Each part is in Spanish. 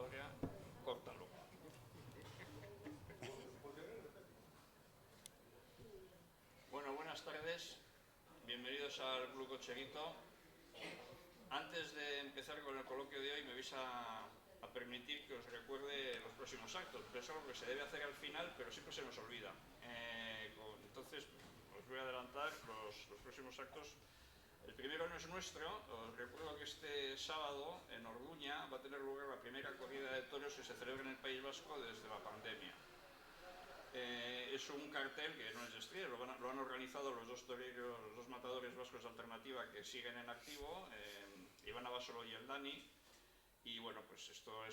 ahora, córtalo. Bueno, buenas tardes, bienvenidos al Club Cocherito. Antes de empezar con el coloquio de hoy me vais a permitir que os recuerde los próximos actos, porque es algo que se debe hacer al final, pero siempre se nos olvida. Entonces os voy a adelantar los próximos actos. El primero no es nuestro. Os recuerdo que este sábado en Orduña va a tener lugar la primera corrida de toros que se celebra en el País Vasco desde la pandemia. Es un cartel que no es de estrella, lo han organizado los dos matadores vascos de alternativa que siguen en activo, Iván Abasolo y el Dani. Y bueno, pues esto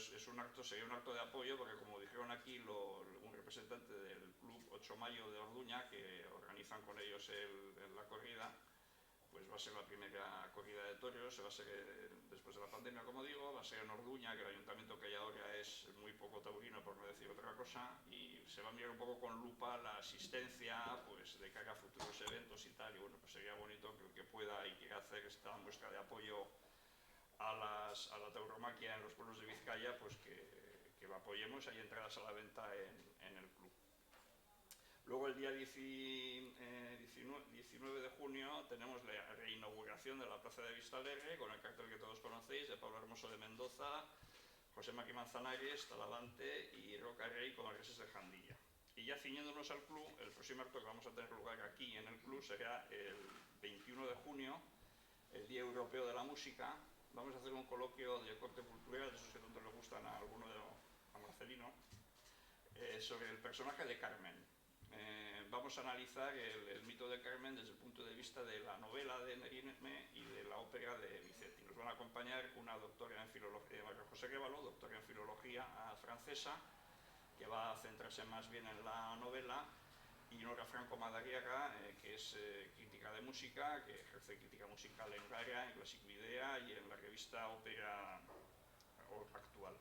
sería un acto de apoyo, porque como dijeron aquí un representante del Club 8 Mayo de Orduña, que organizan con ellos la corrida, pues va a ser la primera corrida de toros, va a ser después de la pandemia, como digo, va a ser en Orduña, que el ayuntamiento que hay ahora es muy poco taurino, por no decir otra cosa, y se va a mirar un poco con lupa la asistencia, pues de cara a futuros eventos y tal, y bueno, pues sería bonito que el que pueda y quiera hacer esta muestra de apoyo a la tauromaquia en los pueblos de Vizcaya, pues que la apoyemos. Hay entradas a la venta en el club. Luego el día 19 de junio tenemos la reinauguración de la Plaza de Vistalegre con el cartel que todos conocéis de Pablo Hermoso de Mendoza, José Maki Manzanares, Talavante y Roca Rey con Reses de Jandilla. Y ya ciñéndonos al club, el próximo acto que vamos a tener lugar aquí en el club será el 21 de junio, el Día Europeo de la Música. Vamos a hacer un coloquio de corte cultural, de esos que tanto le gustan a Marcelino, sobre el personaje de Carmen. Vamos a analizar el mito de Carmen desde el punto de vista de la novela de Nerime y de la ópera de Vicetti. Nos van a acompañar una doctora en filología, María José Révalo, doctora en filología francesa, que va a centrarse más bien en la novela, y Nora Franco Madariaga, que es crítica de música, que ejerce crítica musical en Gaia, en Classic Video y en la revista Ópera Actual.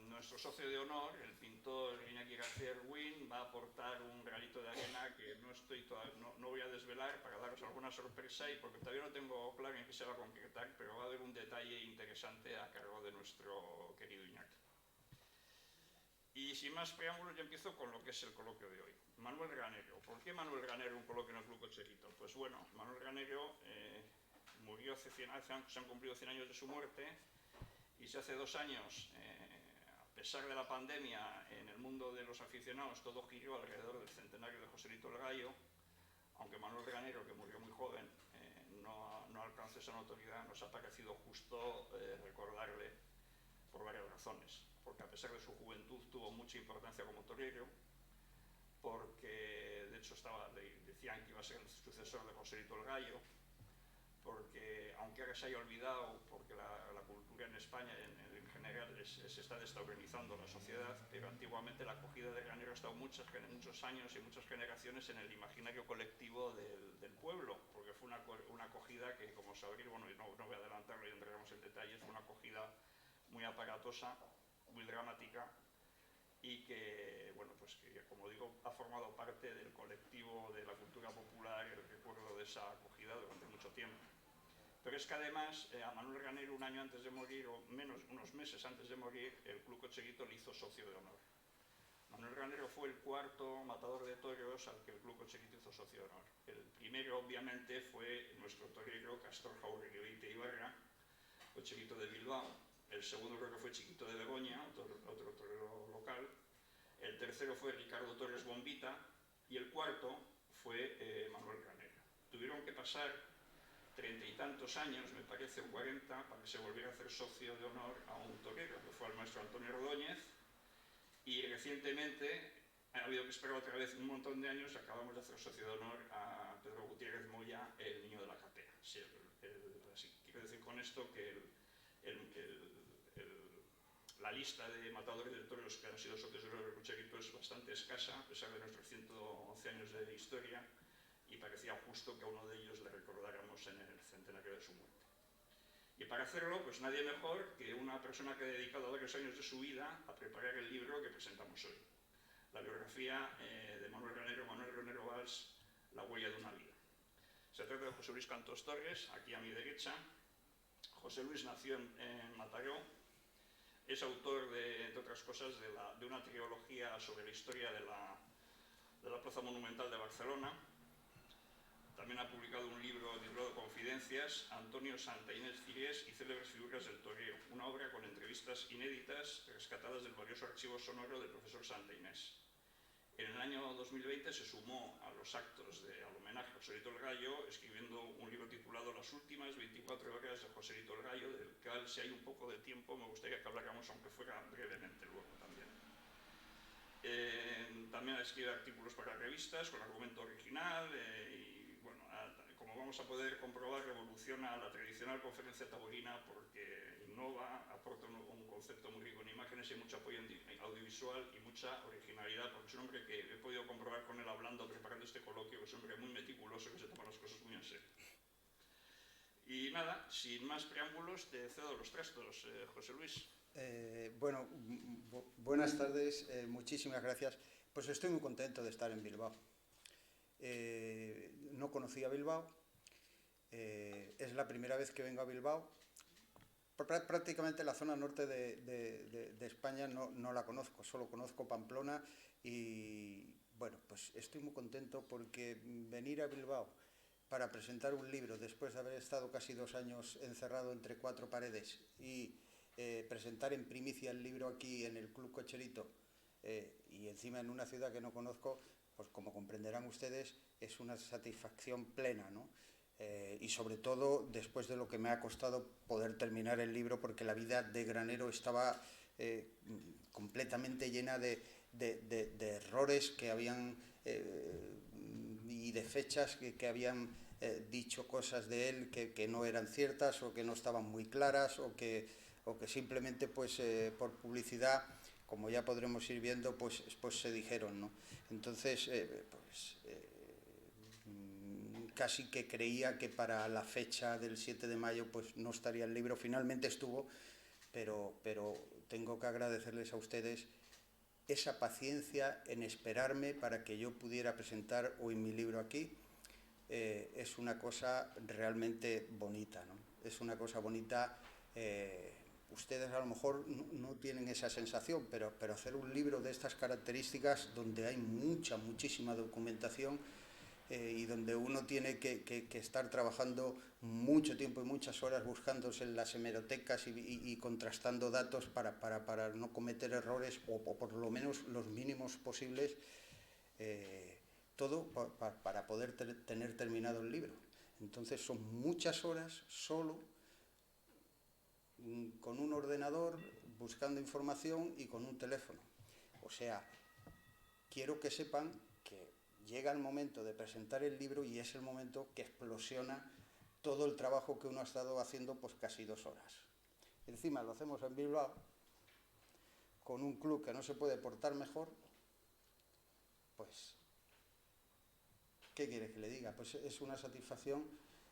Nuestro socio de honor, el pintor Iñaki García Erwin, va a aportar un granito de arena que no voy a desvelar para daros alguna sorpresa, y porque todavía no tengo claro en qué se va a concretar, pero va a haber un detalle interesante a cargo de nuestro querido Iñaki. Y sin más preámbulos, yo empiezo con lo que es el coloquio de hoy. Manuel Granero. ¿Por qué Manuel Granero un coloquio en el Club Cocherito? Pues bueno, Manuel Granero murió hace 100 años, se han cumplido 100 años de su muerte, y si hace 2 años, a pesar de la pandemia, en el mundo de los aficionados todo giró alrededor del centenario de Joselito el Gallo, aunque Manuel Granero, que murió muy joven, no alcanzó esa notoriedad, nos ha parecido justo recordarle por varias razones. Porque a pesar de su juventud tuvo mucha importancia como torero, porque de hecho decían que iba a ser el sucesor de Joselito el Gallo, porque aunque ahora se haya olvidado, porque la cultura en España en general se está destaurinizando la sociedad, pero antiguamente la acogida de Granero ha estado muchos años y muchas generaciones en el imaginario colectivo del pueblo, porque fue una acogida que, como sabréis, bueno, no voy a adelantarlo y entraremos en detalles, fue una acogida muy aparatosa, muy dramática, y que, bueno, pues que, como digo, ha formado parte del colectivo de la cultura popular, el recuerdo de esa acogida durante mucho tiempo. Pero es que además a Manuel Granero, un año antes de morir, o unos meses antes de morir, el Club Cocherito le hizo socio de honor. Manuel Granero fue el cuarto matador de toros al que el Club Cocherito hizo socio de honor. El primero, obviamente, fue nuestro torero Castor Jauregui Ibarra, Cocherito de Bilbao. El segundo creo que fue Chiquito de Begoña, otro torero local. El tercero fue Ricardo Torres Bombita, y el cuarto fue Manuel Granero. Tuvieron que pasar 30 y tantos años, me parece, 40, para que se volviera a hacer socio de honor a un torero, que fue el maestro Antonio Ordóñez, y recientemente ha habido que esperar otra vez un montón de años. Acabamos de hacer socio de honor a Pedro Gutiérrez Moya, el niño de la capea. Sí, quiero decir con esto que la lista de matadores de toros que han sido socios de honor del Cocherito es bastante escasa, a pesar de nuestros 111 años de historia, y parecía justo que a uno de ellos le recordáramos en el centenario de su muerte. Y para hacerlo, pues nadie mejor que una persona que ha dedicado varios años de su vida a preparar el libro que presentamos hoy. La biografía de Manuel Granero Valls, La huella de una vida. Se trata de José Luis Cantos Torres, aquí a mi derecha. José Luis nació en Mataró, Es autor, entre otras cosas, de una trilogía sobre la historia de la Plaza Monumental de Barcelona. También ha publicado un libro titulado Confidencias, Antonio Santa Inés Cires y célebres figuras del toreo, una obra con entrevistas inéditas rescatadas del valioso archivo sonoro del profesor Santa Inés. En el año 2020 se sumó a los actos al homenaje a Joselito el Gallo, escribiendo un libro titulado Las últimas 24 horas de Joselito el Gallo, del cual, si hay un poco de tiempo, me gustaría que habláramos, aunque fuera brevemente luego también. También escribe artículos para revistas con argumento original y, bueno, como vamos a poder comprobar, revoluciona la tradicional conferencia taurina porque innova, aporta un concepto muy rico en imágenes y mucho apoyo audiovisual y mucha originalidad, porque es un hombre que he podido comprobar con él hablando, preparando este coloquio, que es un hombre muy meticuloso, que se toma las cosas muy en serio. Y nada, sin más preámbulos, te cedo los trastos, José Luis. Bueno, buenas tardes, muchísimas gracias. Pues estoy muy contento de estar en Bilbao. No conocía Bilbao, es la primera vez que vengo a Bilbao. Prácticamente la zona norte de España no la conozco, solo conozco Pamplona y bueno, pues estoy muy contento porque venir a Bilbao para presentar un libro después de haber estado casi 2 años encerrado entre 4 paredes y presentar en primicia el libro aquí en el Club Cocherito y encima en una ciudad que no conozco, pues como comprenderán ustedes, es una satisfacción plena, ¿no? Y sobre todo después de lo que me ha costado poder terminar el libro, porque la vida de granero estaba completamente llena de errores que habían y de fechas que habían dicho cosas de él que no eran ciertas o que no estaban muy claras o que simplemente pues por publicidad, como ya podremos ir viendo, pues se dijeron, ¿no? Entonces casi que creía que para la fecha del 7 de mayo pues no estaría el libro. Finalmente estuvo, pero tengo que agradecerles a ustedes esa paciencia en esperarme para que yo pudiera presentar hoy mi libro aquí. Es una cosa realmente bonita, ¿no? Es una cosa bonita. Ustedes a lo mejor no tienen esa sensación, pero hacer un libro de estas características, donde hay muchísima documentación y donde uno tiene que estar trabajando mucho tiempo y muchas horas buscándose en las hemerotecas y contrastando datos para no cometer errores o por lo menos los mínimos posibles, todo para poder tener terminado el libro. Entonces son muchas horas solo con un ordenador buscando información y con un teléfono. O sea, quiero que sepan que llega el momento de presentar el libro y es el momento que explosiona todo el trabajo que uno ha estado haciendo pues casi 2 horas. Encima lo hacemos en Bilbao, con un club que no se puede portar mejor, pues, ¿qué quiere que le diga? Pues es una satisfacción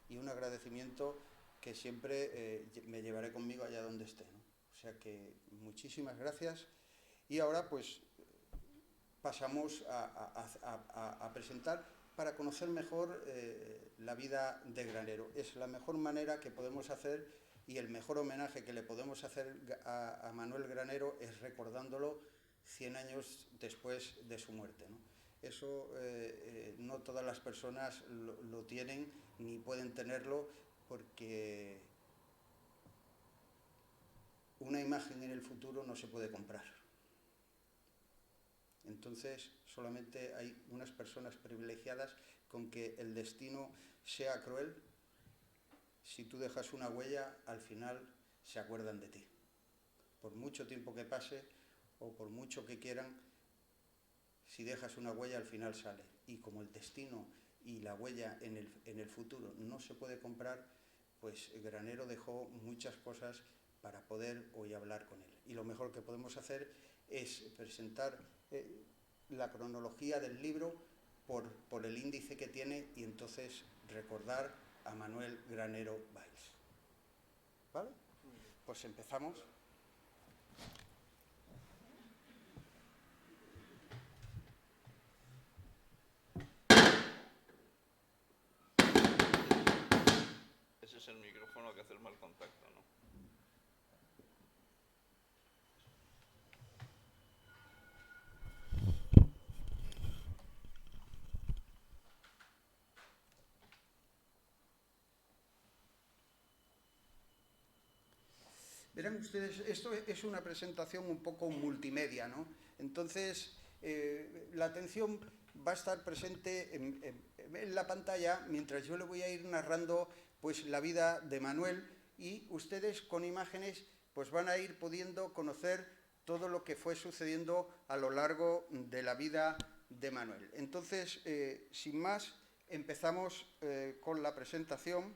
y un agradecimiento que siempre me llevaré conmigo allá donde esté, ¿no? O sea que muchísimas gracias y ahora pues pasamos a presentar para conocer mejor la vida de granero. Es la mejor manera que podemos hacer y el mejor homenaje que le podemos hacer a Manuel Granero es recordándolo 100 años después de su muerte, ¿no? Eso no todas las personas lo tienen ni pueden tenerlo, porque una imagen en el futuro no se puede comprar. Entonces solamente hay unas personas privilegiadas con que el destino sea cruel. Si tú dejas una huella, al final se acuerdan de ti. Por mucho tiempo que pase o por mucho que quieran, si dejas una huella al final sale. Y como el destino y la huella en el futuro no se puede comprar, pues Granero dejó muchas cosas para poder hoy hablar con él. Y lo mejor que podemos hacer es presentar la cronología del libro por el índice que tiene y entonces recordar a Manuel Granero Valls. ¿Vale? Pues empezamos. Ese es el micrófono que hace el mal contacto, ¿no? Verán ustedes, esto es una presentación un poco multimedia, ¿no? Entonces, la atención va a estar presente en la pantalla mientras yo le voy a ir narrando pues, la vida de Manuel, y ustedes con imágenes pues, van a ir pudiendo conocer todo lo que fue sucediendo a lo largo de la vida de Manuel. Entonces, sin más, empezamos con la presentación.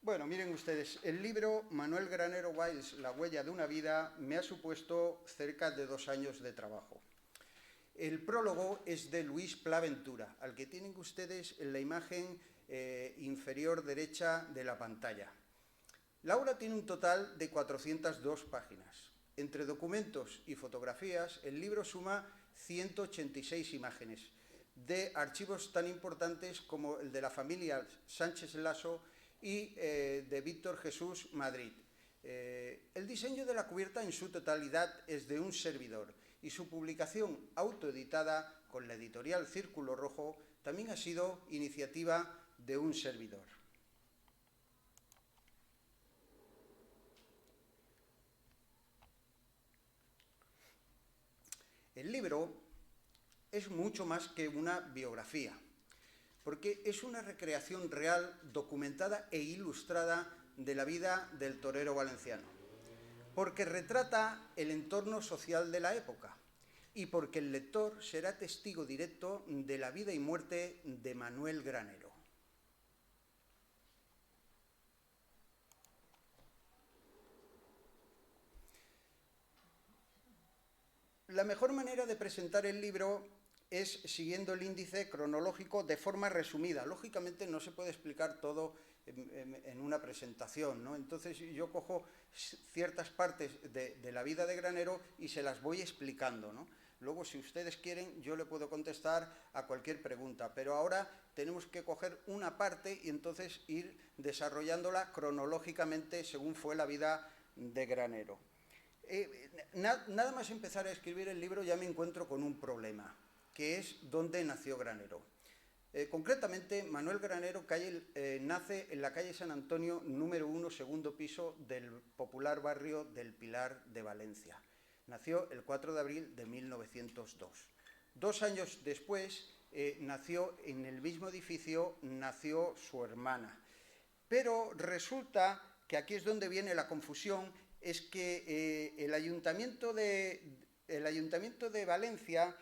Bueno, miren ustedes, el libro Manuel Granero Wiles, La huella de una vida, me ha supuesto cerca de 2 años de trabajo. El prólogo es de Luis Pla Ventura, al que tienen ustedes en la imagen inferior derecha de la pantalla. La obra tiene un total de 402 páginas. Entre documentos y fotografías, el libro suma 186 imágenes de archivos tan importantes como el de la familia Sánchez Lasso y de Víctor Jesús Madrid. El diseño de la cubierta en su totalidad es de un servidor, y su publicación autoeditada con la editorial Círculo Rojo también ha sido iniciativa de un servidor. El libro es mucho más que una biografía, porque es una recreación real, documentada e ilustrada de la vida del torero valenciano, porque retrata el entorno social de la época y porque el lector será testigo directo de la vida y muerte de Manuel Granero. La mejor manera de presentar el libro es siguiendo el índice cronológico de forma resumida. Lógicamente no se puede explicar todo en una presentación, ¿no? Entonces yo cojo ciertas partes de la vida de Granero y se las voy explicando, ¿no? Luego, si ustedes quieren, yo le puedo contestar a cualquier pregunta, pero ahora tenemos que coger una parte y entonces ir desarrollándola cronológicamente según fue la vida de Granero. Nada más empezar a escribir el libro ya me encuentro con un problema, que es dónde nació Granero. Concretamente, Manuel Granero nace en la calle San Antonio, número 1, segundo piso del popular barrio del Pilar de Valencia. Nació el 4 de abril de 1902. 2 años después, nació en el mismo edificio, nació su hermana. Pero resulta que aquí es donde viene la confusión, es que el Ayuntamiento de Valencia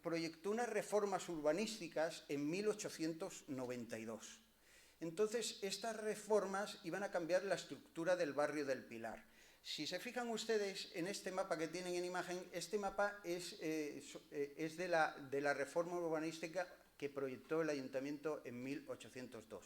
proyectó unas reformas urbanísticas en 1892. Entonces, estas reformas iban a cambiar la estructura del barrio del Pilar. Si se fijan ustedes en este mapa que tienen en imagen, este mapa es de la reforma urbanística que proyectó el Ayuntamiento en 1802.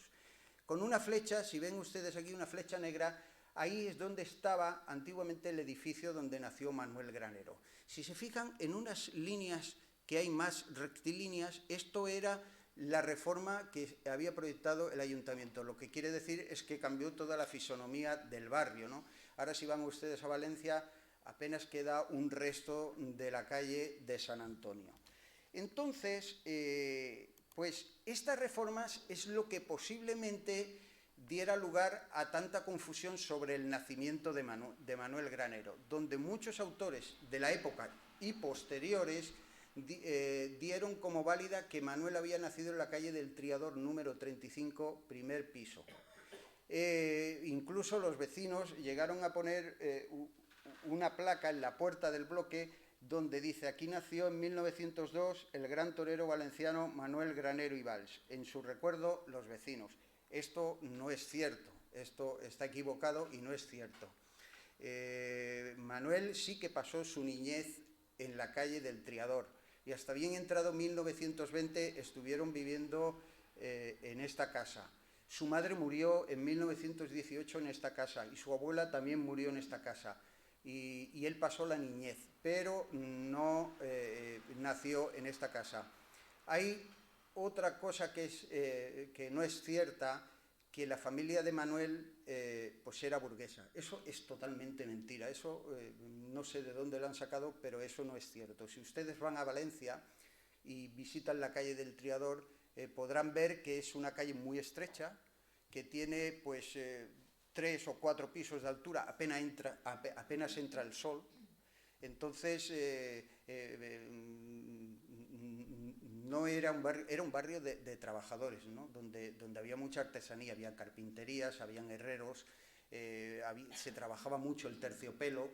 Con una flecha, si ven ustedes aquí una flecha negra, ahí es donde estaba antiguamente el edificio donde nació Manuel Granero. Si se fijan en unas líneas que hay más rectilíneas, esto era la reforma que había proyectado el ayuntamiento. Lo que quiere decir es que cambió toda la fisonomía del barrio, ¿no? Ahora, si van ustedes a Valencia, apenas queda un resto de la calle de San Antonio. Entonces, pues estas reformas es lo que posiblemente diera lugar a tanta confusión sobre el nacimiento de Manuel Granero, donde muchos autores de la época y posteriores dieron como válida que Manuel había nacido en la calle del Triador número 35, primer piso. Incluso los vecinos llegaron a poner una placa en la puerta del bloque donde dice: aquí nació en 1902 el gran torero valenciano Manuel Granero y Valls. En su recuerdo, los vecinos. Esto no es cierto, esto está equivocado y no es cierto. Manuel sí que pasó su niñez en la calle del Triador y hasta bien entrado 1920 estuvieron viviendo en esta casa. Su madre murió en 1918 en esta casa y su abuela también murió en esta casa. Y él pasó la niñez, pero no nació en esta casa. Hay otra cosa que no es cierta, que la familia de Manuel pues era burguesa. Eso es totalmente mentira. Eso no sé de dónde lo han sacado, pero eso no es cierto. Si ustedes van a Valencia, y visitan la calle del Triador, podrán ver que es una calle muy estrecha, que tiene pues 3 o 4 pisos de altura, apenas entra el sol. Entonces no era un barrio, era un barrio de trabajadores, ¿no? donde había mucha artesanía, había carpinterías, habían herreros, se trabajaba mucho el terciopelo.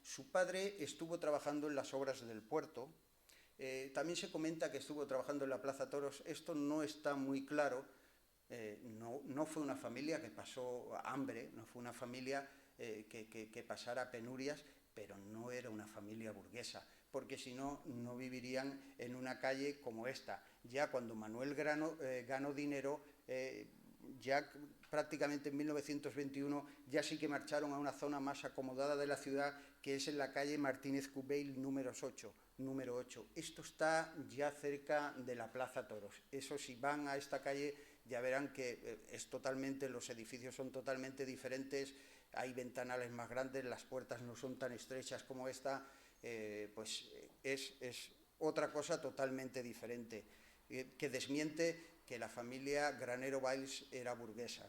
Su padre estuvo trabajando en las obras del puerto. También se comenta que estuvo trabajando en la Plaza Toros. Esto no está muy claro. No fue una familia que pasó hambre, no fue una familia que pasara penurias, pero no era una familia burguesa, porque si no, no vivirían en una calle como esta. Ya cuando Manuel ganó dinero, ya prácticamente en 1921 ya sí que marcharon a una zona más acomodada de la ciudad, que es en la calle Martínez Cubeil número 8. Esto está ya cerca de la Plaza Toros. Eso, si van a esta calle, ya verán que los edificios son totalmente diferentes, hay ventanales más grandes, las puertas no son tan estrechas como esta, pues es otra cosa totalmente diferente, que desmiente que la familia Granero Valls era burguesa.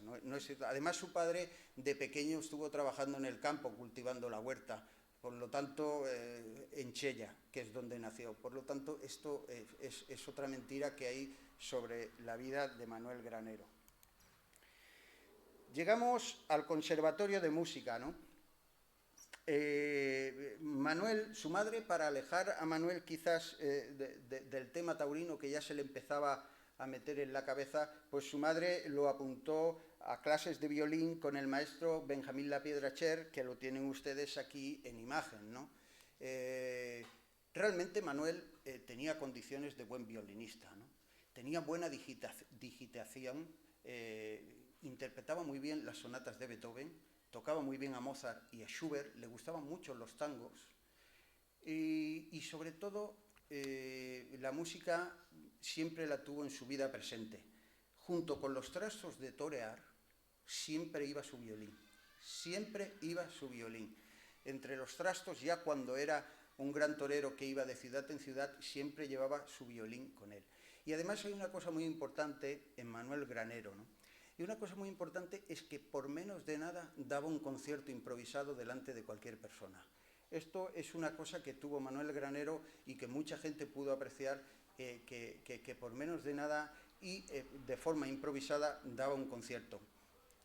Además, su padre de pequeño estuvo trabajando en el campo, cultivando la huerta, por lo tanto, en Chella, que es donde nació. Por lo tanto, esto es otra mentira que hay sobre la vida de Manuel Granero. Llegamos al Conservatorio de Música, ¿no? Su madre, para alejar a Manuel quizás del tema taurino, que ya se le empezaba a meter en la cabeza, pues su madre lo apuntó a clases de violín con el maestro Benjamín Lapiedracher, que lo tienen ustedes aquí en imagen, ¿no? Realmente Manuel tenía condiciones de buen violinista, ¿no? Tenía buena digitación, interpretaba muy bien las sonatas de Beethoven, tocaba muy bien a Mozart y a Schubert, le gustaban mucho los tangos, y sobre todo la música siempre la tuvo en su vida presente. Junto con los trastos de torear, siempre iba su violín. Entre los trastos, ya cuando era un gran torero que iba de ciudad en ciudad, siempre llevaba su violín con él. Y además hay una cosa muy importante en Manuel Granero, ¿no? Y una cosa muy importante es que por menos de nada daba un concierto improvisado delante de cualquier persona. Esto es una cosa que tuvo Manuel Granero y que mucha gente pudo apreciar, que por menos de nada y de forma improvisada daba un concierto.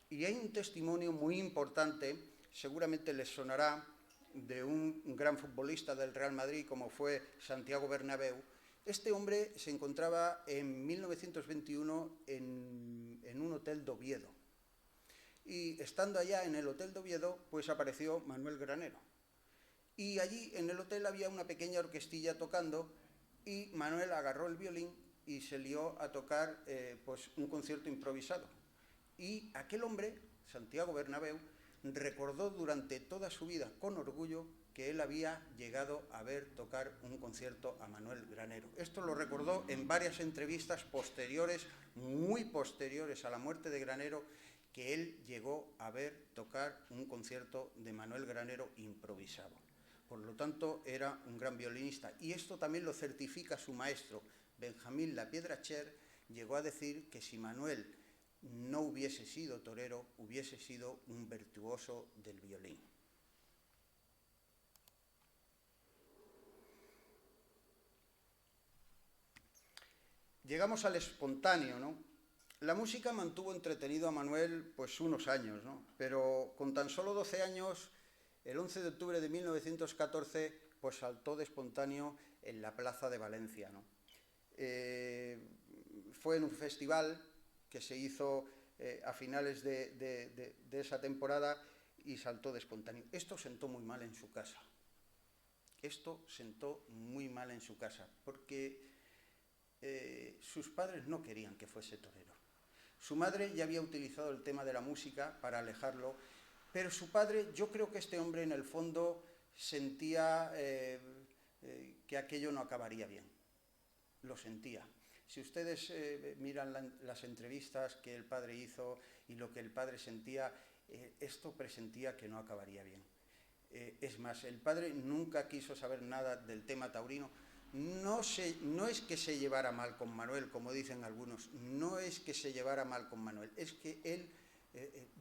Y hay un testimonio muy importante, seguramente les sonará, de un gran futbolista del Real Madrid como fue Santiago Bernabéu. Este hombre se encontraba en 1921 en un hotel de Oviedo. Y estando allá en el hotel de Oviedo, pues apareció Manuel Granero. Y allí en el hotel había una pequeña orquestilla tocando, y Manuel agarró el violín y se lió a tocar pues un concierto improvisado. Y aquel hombre, Santiago Bernabéu, recordó durante toda su vida con orgullo que él había llegado a ver tocar un concierto a Manuel Granero. Esto lo recordó en varias entrevistas posteriores, muy posteriores a la muerte de Granero, que él llegó a ver tocar un concierto de Manuel Granero improvisado. Por lo tanto, era un gran violinista. Y esto también lo certifica su maestro, Benjamín Lapiedracher. Llegó a decir que si Manuel no hubiese sido torero, hubiese sido un virtuoso del violín. Llegamos al espontáneo, ¿no? La música mantuvo entretenido a Manuel pues unos años, ¿no? Pero con tan solo 12 años, el 11 de octubre de 1914, pues saltó de espontáneo en la Plaza de Valencia, ¿no? Fue en un festival que se hizo a finales de esa temporada, y saltó de espontáneo. Esto sentó muy mal en su casa. Porque sus padres no querían que fuese torero. Su madre ya había utilizado el tema de la música para alejarlo, pero su padre, yo creo que este hombre en el fondo sentía que aquello no acabaría bien. Lo sentía. Si ustedes miran las entrevistas que el padre hizo y lo que el padre sentía, esto presentía que no acabaría bien. Es más, el padre nunca quiso saber nada del tema taurino, no es que se llevara mal con Manuel, como dicen algunos, no es que se llevara mal con Manuel, es que él,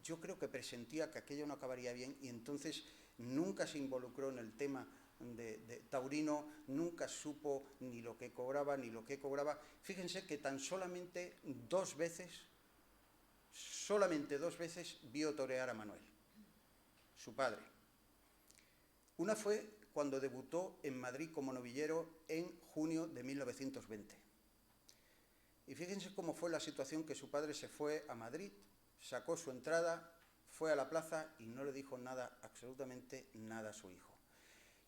yo creo que presentía que aquello no acabaría bien y entonces nunca se involucró en el tema de taurino, nunca supo ni lo que cobraba ni lo que cobraba. Fíjense que tan solamente dos veces vio torear a Manuel, su padre. Una fue cuando debutó en Madrid como novillero en junio de 1920. Y fíjense cómo fue la situación, que su padre se fue a Madrid, sacó su entrada, fue a la plaza y no le dijo nada, absolutamente nada a su hijo.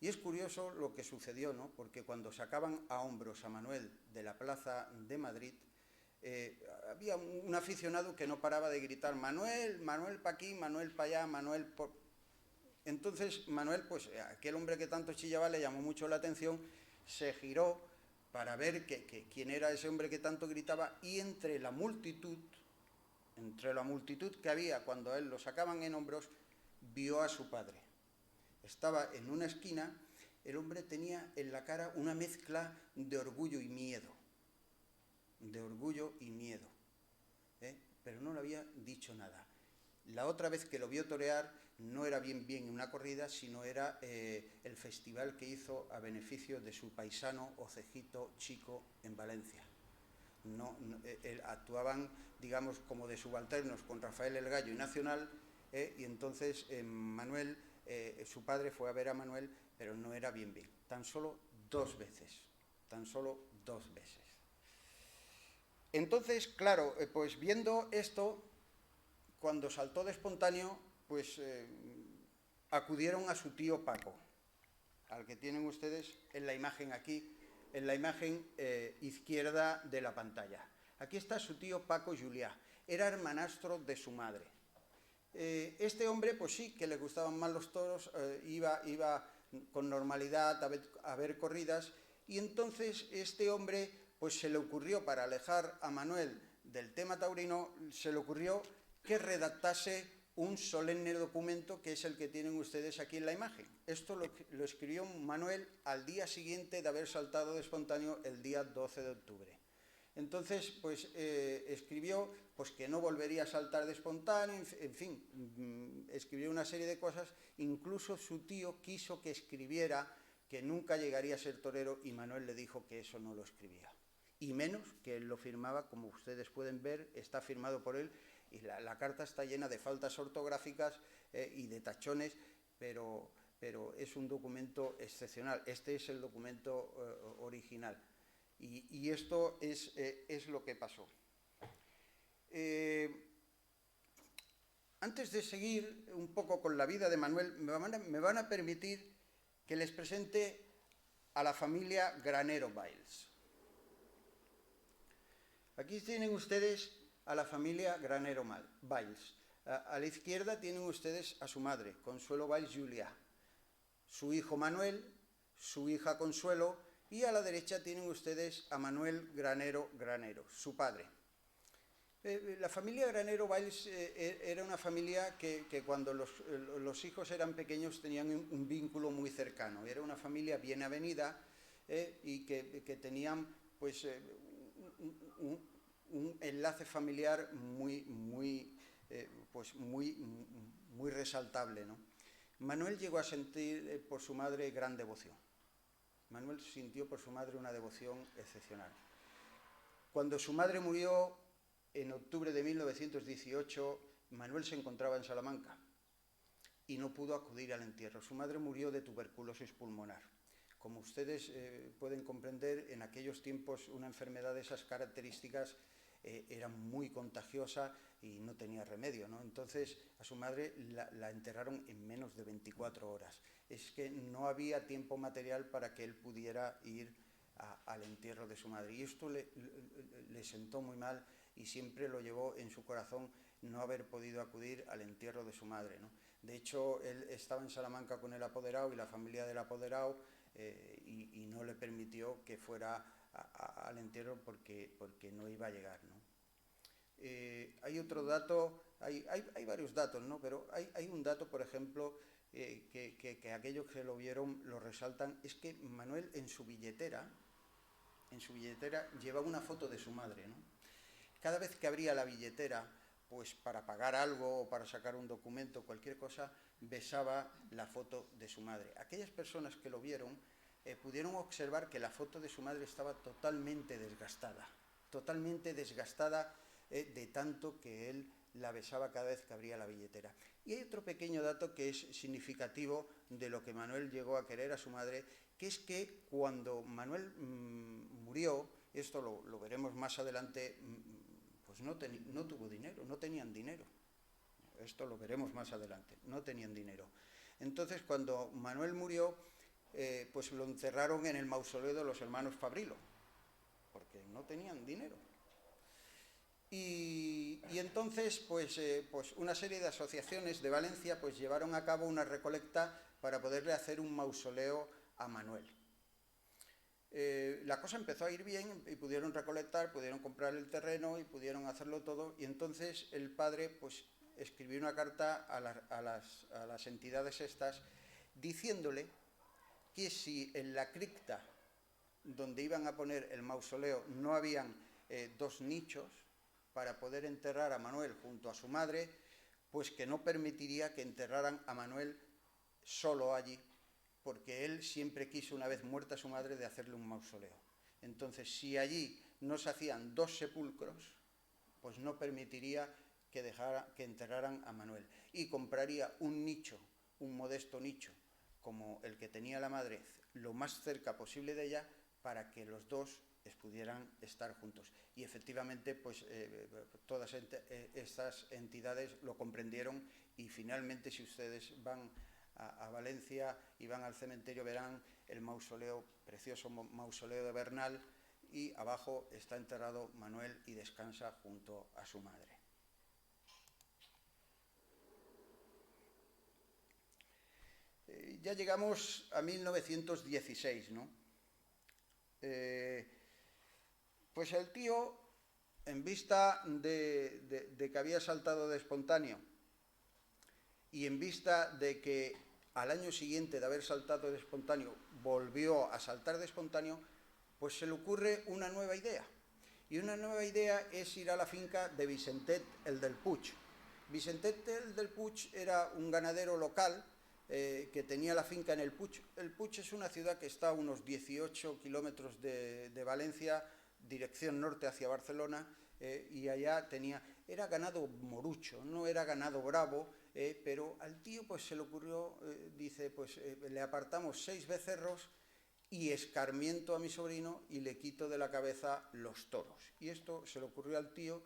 Y es curioso lo que sucedió, ¿no? Porque cuando sacaban a hombros a Manuel de la plaza de Madrid, había un aficionado que no paraba de gritar: Manuel, Manuel para aquí, Manuel para allá, Manuel por... Entonces Manuel, pues aquel hombre que tanto chillaba, le llamó mucho la atención, se giró para ver quién era ese hombre que tanto gritaba, y entre la multitud que había cuando a él lo sacaban en hombros, vio a su padre. Estaba en una esquina, el hombre tenía en la cara una mezcla de orgullo y miedo, pero no le había dicho nada. La otra vez que lo vio torear no era bien una corrida, sino era el festival que hizo a beneficio de su paisano Ocejito Chico en Valencia. Actuaban, digamos, como de subalternos con Rafael el Gallo y Nacional, y entonces Manuel, su padre fue a ver a Manuel, pero no era bien. Tan solo dos veces. Entonces, claro, pues viendo esto, cuando saltó de espontáneo, pues acudieron a su tío Paco, al que tienen ustedes en la imagen aquí, en la imagen izquierda de la pantalla. Aquí está su tío Paco Juliá, era hermanastro de su madre. Este hombre, pues sí, que le gustaban más los toros, iba con normalidad a ver corridas, y entonces este hombre, pues se le ocurrió, para alejar a Manuel del tema taurino, se le ocurrió que redactase un solemne documento, que es el que tienen ustedes aquí en la imagen. Esto lo escribió Manuel al día siguiente de haber saltado de espontáneo, el día 12 de octubre. Entonces, pues escribió pues que no volvería a saltar de espontáneo, en fin, escribió una serie de cosas. Incluso su tío quiso que escribiera que nunca llegaría a ser torero, y Manuel le dijo que eso no lo escribía. Y menos que él lo firmaba, como ustedes pueden ver, está firmado por él, y la carta está llena de faltas ortográficas y de tachones, pero es un documento excepcional. Este es el documento original. Y esto es lo que pasó. Antes de seguir un poco con la vida de Manuel, me van a permitir que les presente a la familia Granero Bailes. Aquí tienen ustedes a la familia Granero Bailes. A la izquierda tienen ustedes a su madre, Consuelo Bailes Juliá, su hijo Manuel, su hija Consuelo, y a la derecha tienen ustedes a Manuel Granero, su padre. La familia Granero Bailes era una familia que cuando los hijos eran pequeños tenían un vínculo muy cercano. Era una familia bien avenida y que tenían pues un enlace familiar muy resaltable, ¿no? Manuel llegó a sentir por su madre gran devoción. Manuel sintió por su madre una devoción excepcional. Cuando su madre murió en octubre de 1918, Manuel se encontraba en Salamanca y no pudo acudir al entierro. Su madre murió de tuberculosis pulmonar. Como ustedes pueden comprender, en aquellos tiempos una enfermedad de esas características era muy contagiosa y no tenía remedio, ¿no? Entonces a su madre la enterraron en menos de 24 horas. Es que no había tiempo material para que él pudiera ir al entierro de su madre. Y esto le sentó muy mal, y siempre lo llevó en su corazón no haber podido acudir al entierro de su madre, ¿no? De hecho, él estaba en Salamanca con el apoderado y la familia del apoderado, y no le permitió que fuera al entierro porque no iba a llegar, ¿no? Hay otro dato, hay varios datos, ¿no? Pero hay un dato, por ejemplo, que aquellos que lo vieron lo resaltan, es que Manuel en su billetera en su billetera llevaba una foto de su madre, ¿no? Cada vez que abría la billetera, pues para pagar algo o para sacar un documento, cualquier cosa, besaba la foto de su madre. Aquellas personas que lo vieron pudieron observar que la foto de su madre estaba totalmente desgastada de tanto que él la besaba cada vez que abría la billetera. Y hay otro pequeño dato que es significativo de lo que Manuel llegó a querer a su madre, que es que cuando Manuel murió, esto lo veremos más adelante, pues no tuvo dinero, no tenían dinero. Esto lo veremos más adelante, no tenían dinero. Entonces, cuando Manuel murió, pues lo encerraron en el mausoleo de los hermanos Fabrilo, porque no tenían dinero. Y entonces, pues una serie de asociaciones de Valencia pues llevaron a cabo una recolecta para poderle hacer un mausoleo a Manuel. La cosa empezó a ir bien y pudieron recolectar, pudieron comprar el terreno y pudieron hacerlo todo, y entonces el padre pues escribió una carta a las entidades estas diciéndole que si en la cripta donde iban a poner el mausoleo no habían dos nichos para poder enterrar a Manuel junto a su madre, pues que no permitiría que enterraran a Manuel solo allí, porque él siempre quiso, una vez muerta su madre, de hacerle un mausoleo. Entonces, si allí no se hacían dos sepulcros, pues no permitiría que enterraran a Manuel. Y compraría un nicho, un modesto nicho, como el que tenía la madre, lo más cerca posible de ella, para que los dos pudieran estar juntos. Y efectivamente, pues todas estas entidades lo comprendieron, y finalmente, si ustedes van a Valencia y van al cementerio, verán el mausoleo, precioso mausoleo de Bernal, y abajo está enterrado Manuel y descansa junto a su madre. Ya llegamos a 1916, ¿no? Pues el tío, en vista de que había saltado de espontáneo, y en vista de que al año siguiente de haber saltado de espontáneo volvió a saltar de espontáneo, pues se le ocurre una nueva idea. Y una nueva idea es ir a la finca de Vicentet el del Puig. Vicentet el del Puig era un ganadero local que tenía la finca en el Puig. El Puig es una ciudad que está a unos 18 kilómetros de Valencia, dirección norte hacia Barcelona, y allá era ganado morucho, no era ganado bravo, pero al tío pues se le ocurrió, dice, pues le apartamos 6 becerros y escarmiento a mi sobrino y le quito de la cabeza los toros. Y esto se le ocurrió al tío,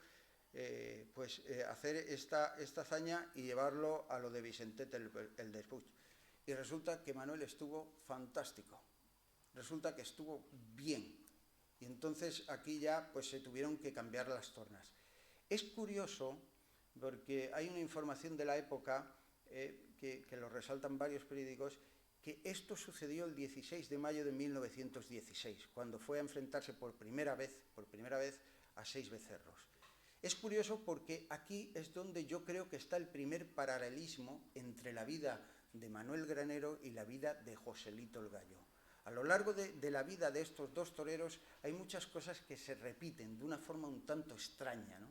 hacer esta hazaña y llevarlo a lo de Vicentet el del Puig. Y resulta que Manuel estuvo fantástico, resulta que estuvo bien. Y entonces aquí ya pues se tuvieron que cambiar las tornas. Es curioso porque hay una información de la época que lo resaltan varios periódicos, que esto sucedió el 16 de mayo de 1916, cuando fue a enfrentarse por primera vez a 6 becerros. Es curioso porque aquí es donde yo creo que está el primer paralelismo entre la vida de Manuel Granero y la vida de Joselito el Gallo. A lo largo de la vida de estos dos toreros hay muchas cosas que se repiten de una forma un tanto extraña, ¿no?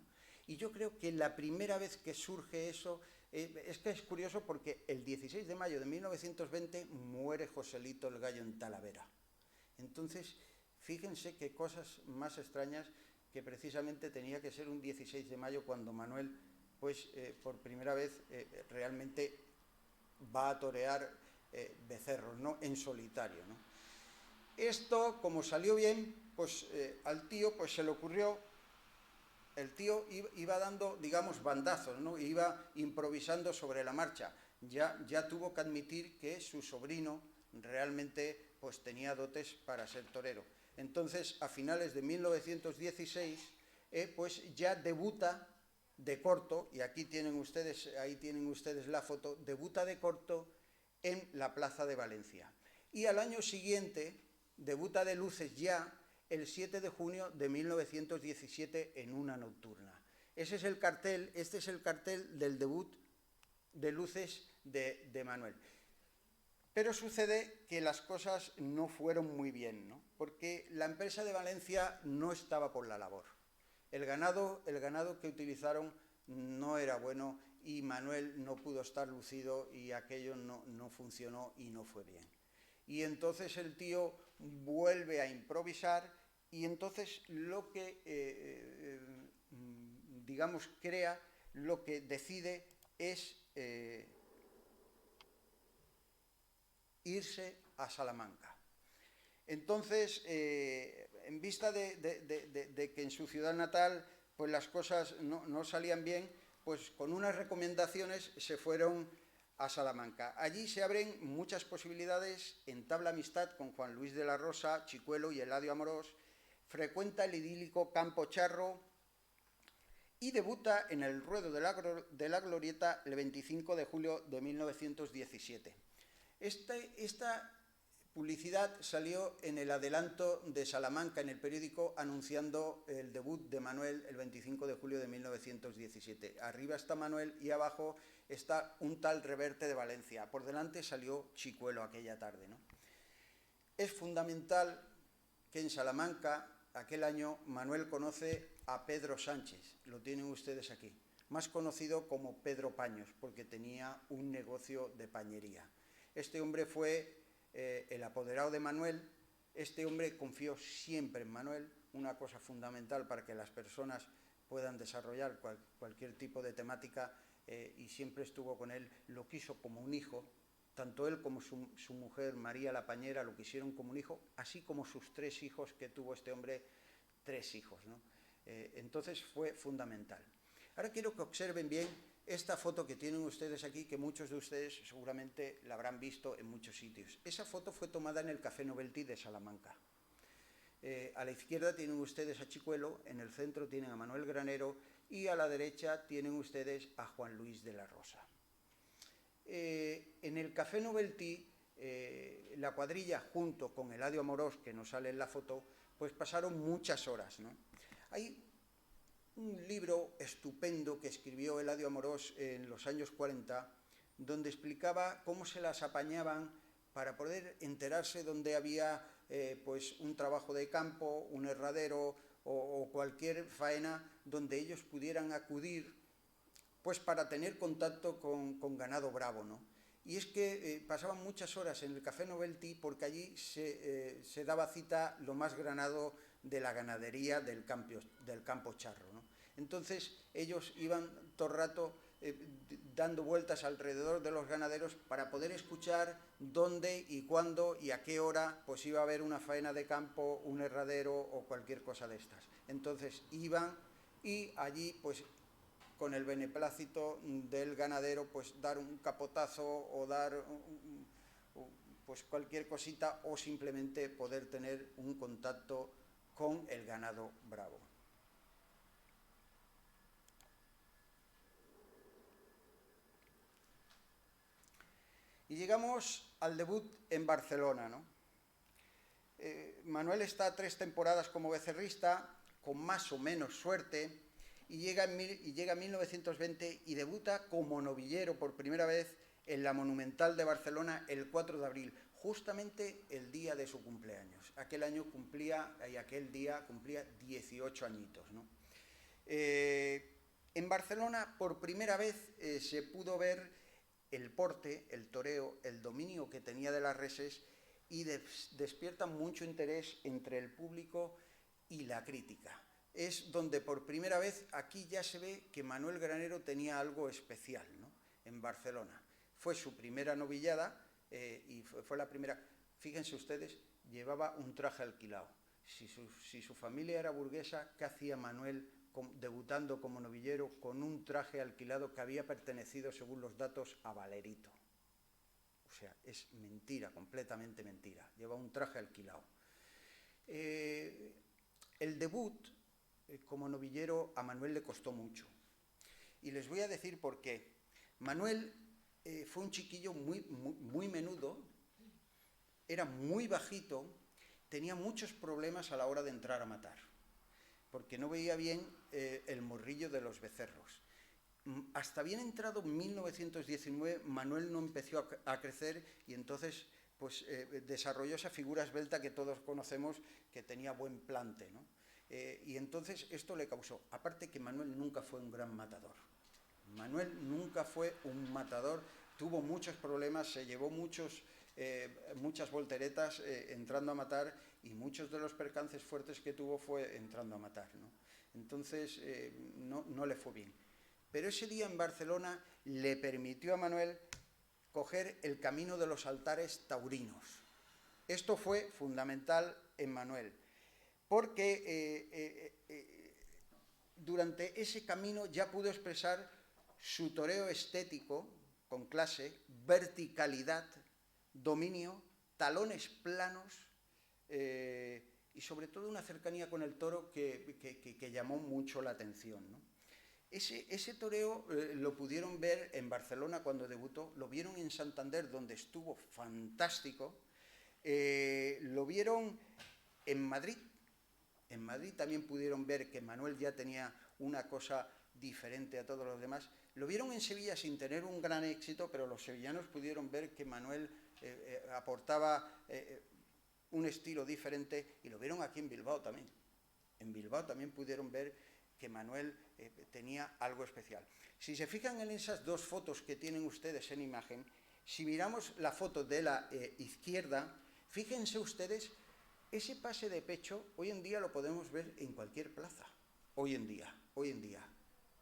Y yo creo que la primera vez que surge eso, es que es curioso porque el 16 de mayo de 1920 muere Joselito el Gallo en Talavera. Entonces, fíjense qué cosas más extrañas, que precisamente tenía que ser un 16 de mayo cuando Manuel, pues por primera vez realmente va a torear becerros, ¿no? En solitario, ¿no? Esto, como salió bien, pues al tío pues se le ocurrió. El tío iba dando, digamos, bandazos, ¿no? Iba improvisando sobre la marcha. Ya tuvo que admitir que su sobrino realmente pues tenía dotes para ser torero. Entonces, a finales de 1916, pues ya debuta de corto, y ahí tienen ustedes la foto, debuta de corto en la Plaza de Valencia. Y al año siguiente debuta de luces ya el 7 de junio de 1917 en una nocturna. Este es el cartel del debut de luces de Manuel. Pero sucede que las cosas no fueron muy bien, ¿no? Porque la empresa de Valencia no estaba por la labor. El ganado que utilizaron no era bueno y Manuel no pudo estar lucido y aquello no funcionó y no fue bien. Y entonces el tío vuelve a improvisar y entonces lo que, digamos, crea, lo que decide es irse a Salamanca. Entonces, en vista de que en su ciudad natal pues las cosas no salían bien, pues con unas recomendaciones se fueron a Salamanca. Allí se abren muchas posibilidades, entabla amistad con Juan Luis de la Rosa, Chicuelo y Eladio Amorós, frecuenta el idílico Campo Charro y debuta en el ruedo de la Glorieta el 25 de julio de 1917. Esta publicidad salió en el adelanto de Salamanca, en el periódico, anunciando el debut de Manuel el 25 de julio de 1917. Arriba está Manuel y abajo está un tal Reverte de Valencia. Por delante salió Chicuelo aquella tarde, ¿no? Es fundamental que en Salamanca, aquel año, Manuel conoce a Pedro Sánchez, lo tienen ustedes aquí, más conocido como Pedro Paños, porque tenía un negocio de pañería. Este hombre fue el apoderado de Manuel. Este hombre confió siempre en Manuel, una cosa fundamental para que las personas puedan desarrollar cualquier tipo de temática, y siempre estuvo con él, lo quiso como un hijo. Tanto él como su mujer, María la Pañera, lo quisieron como un hijo, así como sus 3 hijos, que tuvo este hombre, 3 hijos, ¿no? Entonces fue fundamental. Ahora quiero que observen bien esta foto que tienen ustedes aquí, que muchos de ustedes seguramente la habrán visto en muchos sitios. Esa foto fue tomada en el Café Novelty de Salamanca. A la izquierda tienen ustedes a Chicuelo, en el centro tienen a Manuel Granero y a la derecha tienen ustedes a Juan Luis de la Rosa. En el Café Novelty, la cuadrilla, junto con Eladio Amorós, que nos sale en la foto, pues pasaron muchas horas, ¿no? Hay un libro estupendo que escribió Eladio Amorós en los años 40, donde explicaba cómo se las apañaban para poder enterarse dónde había pues un trabajo de campo, un herradero o cualquier faena donde ellos pudieran acudir, pues para tener contacto con ganado bravo, ¿no? Y es que pasaban muchas horas en el Café Novelty porque allí se daba cita lo más granado de la ganadería del campo charro, ¿no? Entonces ellos iban todo el rato dando vueltas alrededor de los ganaderos para poder escuchar dónde y cuándo y a qué hora pues iba a haber una faena de campo, un herradero o cualquier cosa de estas. Entonces iban y allí pues con el beneplácito del ganadero pues dar un capotazo o dar pues cualquier cosita o simplemente poder tener un contacto con el ganado bravo. Y llegamos al debut en Barcelona, ¿no? Manuel está 3 temporadas como becerrista, con más o menos suerte, y llega en 1920 y debuta como novillero por primera vez en la Monumental de Barcelona el 4 de abril, justamente el día de su cumpleaños. Aquel día cumplía 18 añitos, ¿no? En Barcelona por primera vez se pudo ver el porte, el toreo, el dominio que tenía de las reses, y despierta mucho interés entre el público y la crítica. Es donde por primera vez aquí ya se ve que Manuel Granero tenía algo especial, ¿no? En Barcelona. Fue su primera novillada y fue la primera. Fíjense ustedes, llevaba un traje alquilado. Si su familia era burguesa, ¿qué hacía Manuel debutando como novillero con un traje alquilado que había pertenecido, según los datos, a Valerito? O sea, es mentira, completamente mentira. Lleva un traje alquilado. El debut como novillero a Manuel le costó mucho. Y les voy a decir por qué. Manuel fue un chiquillo muy menudo, era muy bajito, tenía muchos problemas a la hora de entrar a matar, porque no veía bien el morrillo de los becerros. hasta bien entrado 1919, Manuel no empezó a crecer y entonces pues, desarrolló esa figura esbelta que todos conocemos, que tenía buen plante, ¿no? Y entonces esto le causó, aparte que Manuel nunca fue un gran matador. Manuel nunca fue un matador, tuvo muchos problemas, se llevó muchas volteretas entrando a matar, y muchos de los percances fuertes que tuvo fue entrando a matar, ¿no? Entonces no le fue bien. Pero ese día en Barcelona le permitió a Manuel coger el camino de los altares taurinos. Esto fue fundamental en Manuel, porque durante ese camino ya pudo expresar su toreo estético, con clase, verticalidad, dominio, talones planos y sobre todo una cercanía con el toro que llamó mucho la atención, ¿no? Ese toreo lo pudieron ver en Barcelona cuando debutó, lo vieron en Santander, donde estuvo fantástico, lo vieron en Madrid. En Madrid también pudieron ver que Manuel ya tenía una cosa diferente a todos los demás. Lo vieron en Sevilla sin tener un gran éxito, pero los sevillanos pudieron ver que Manuel aportaba un estilo diferente, y lo vieron aquí en Bilbao también. En Bilbao también pudieron ver que Manuel tenía algo especial. Si se fijan en esas dos fotos que tienen ustedes en imagen, si miramos la foto de la izquierda, fíjense ustedes, ese pase de pecho hoy en día lo podemos ver en cualquier plaza. Hoy en día.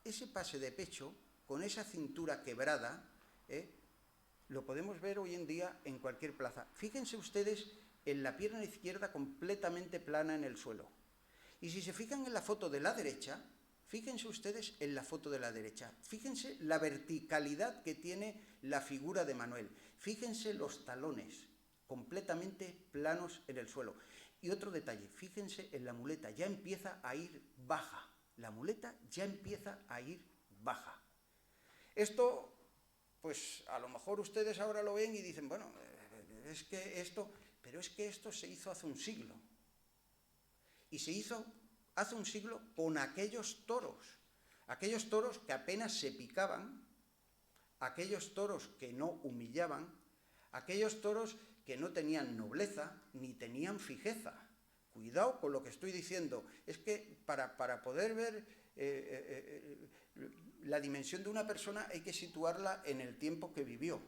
Ese pase de pecho, con esa cintura quebrada, lo podemos ver hoy en día en cualquier plaza. Fíjense ustedes en la pierna izquierda completamente plana en el suelo. Y si se fijan en la foto de la derecha, fíjense ustedes en la foto de la derecha. Fíjense la verticalidad que tiene la figura de Manuel. Fíjense los talones completamente planos en el suelo. Y otro detalle, fíjense en la muleta, ya empieza a ir baja. La muleta ya empieza a ir baja. Esto, pues a lo mejor ustedes ahora lo ven y dicen, bueno, es que esto se hizo hace un siglo. Y se hizo hace un siglo con aquellos toros que apenas se picaban, aquellos toros que no humillaban, aquellos toros que no tenían nobleza ni tenían fijeza. Cuidado con lo que estoy diciendo, es que para poder ver la dimensión de una persona hay que situarla en el tiempo que vivió.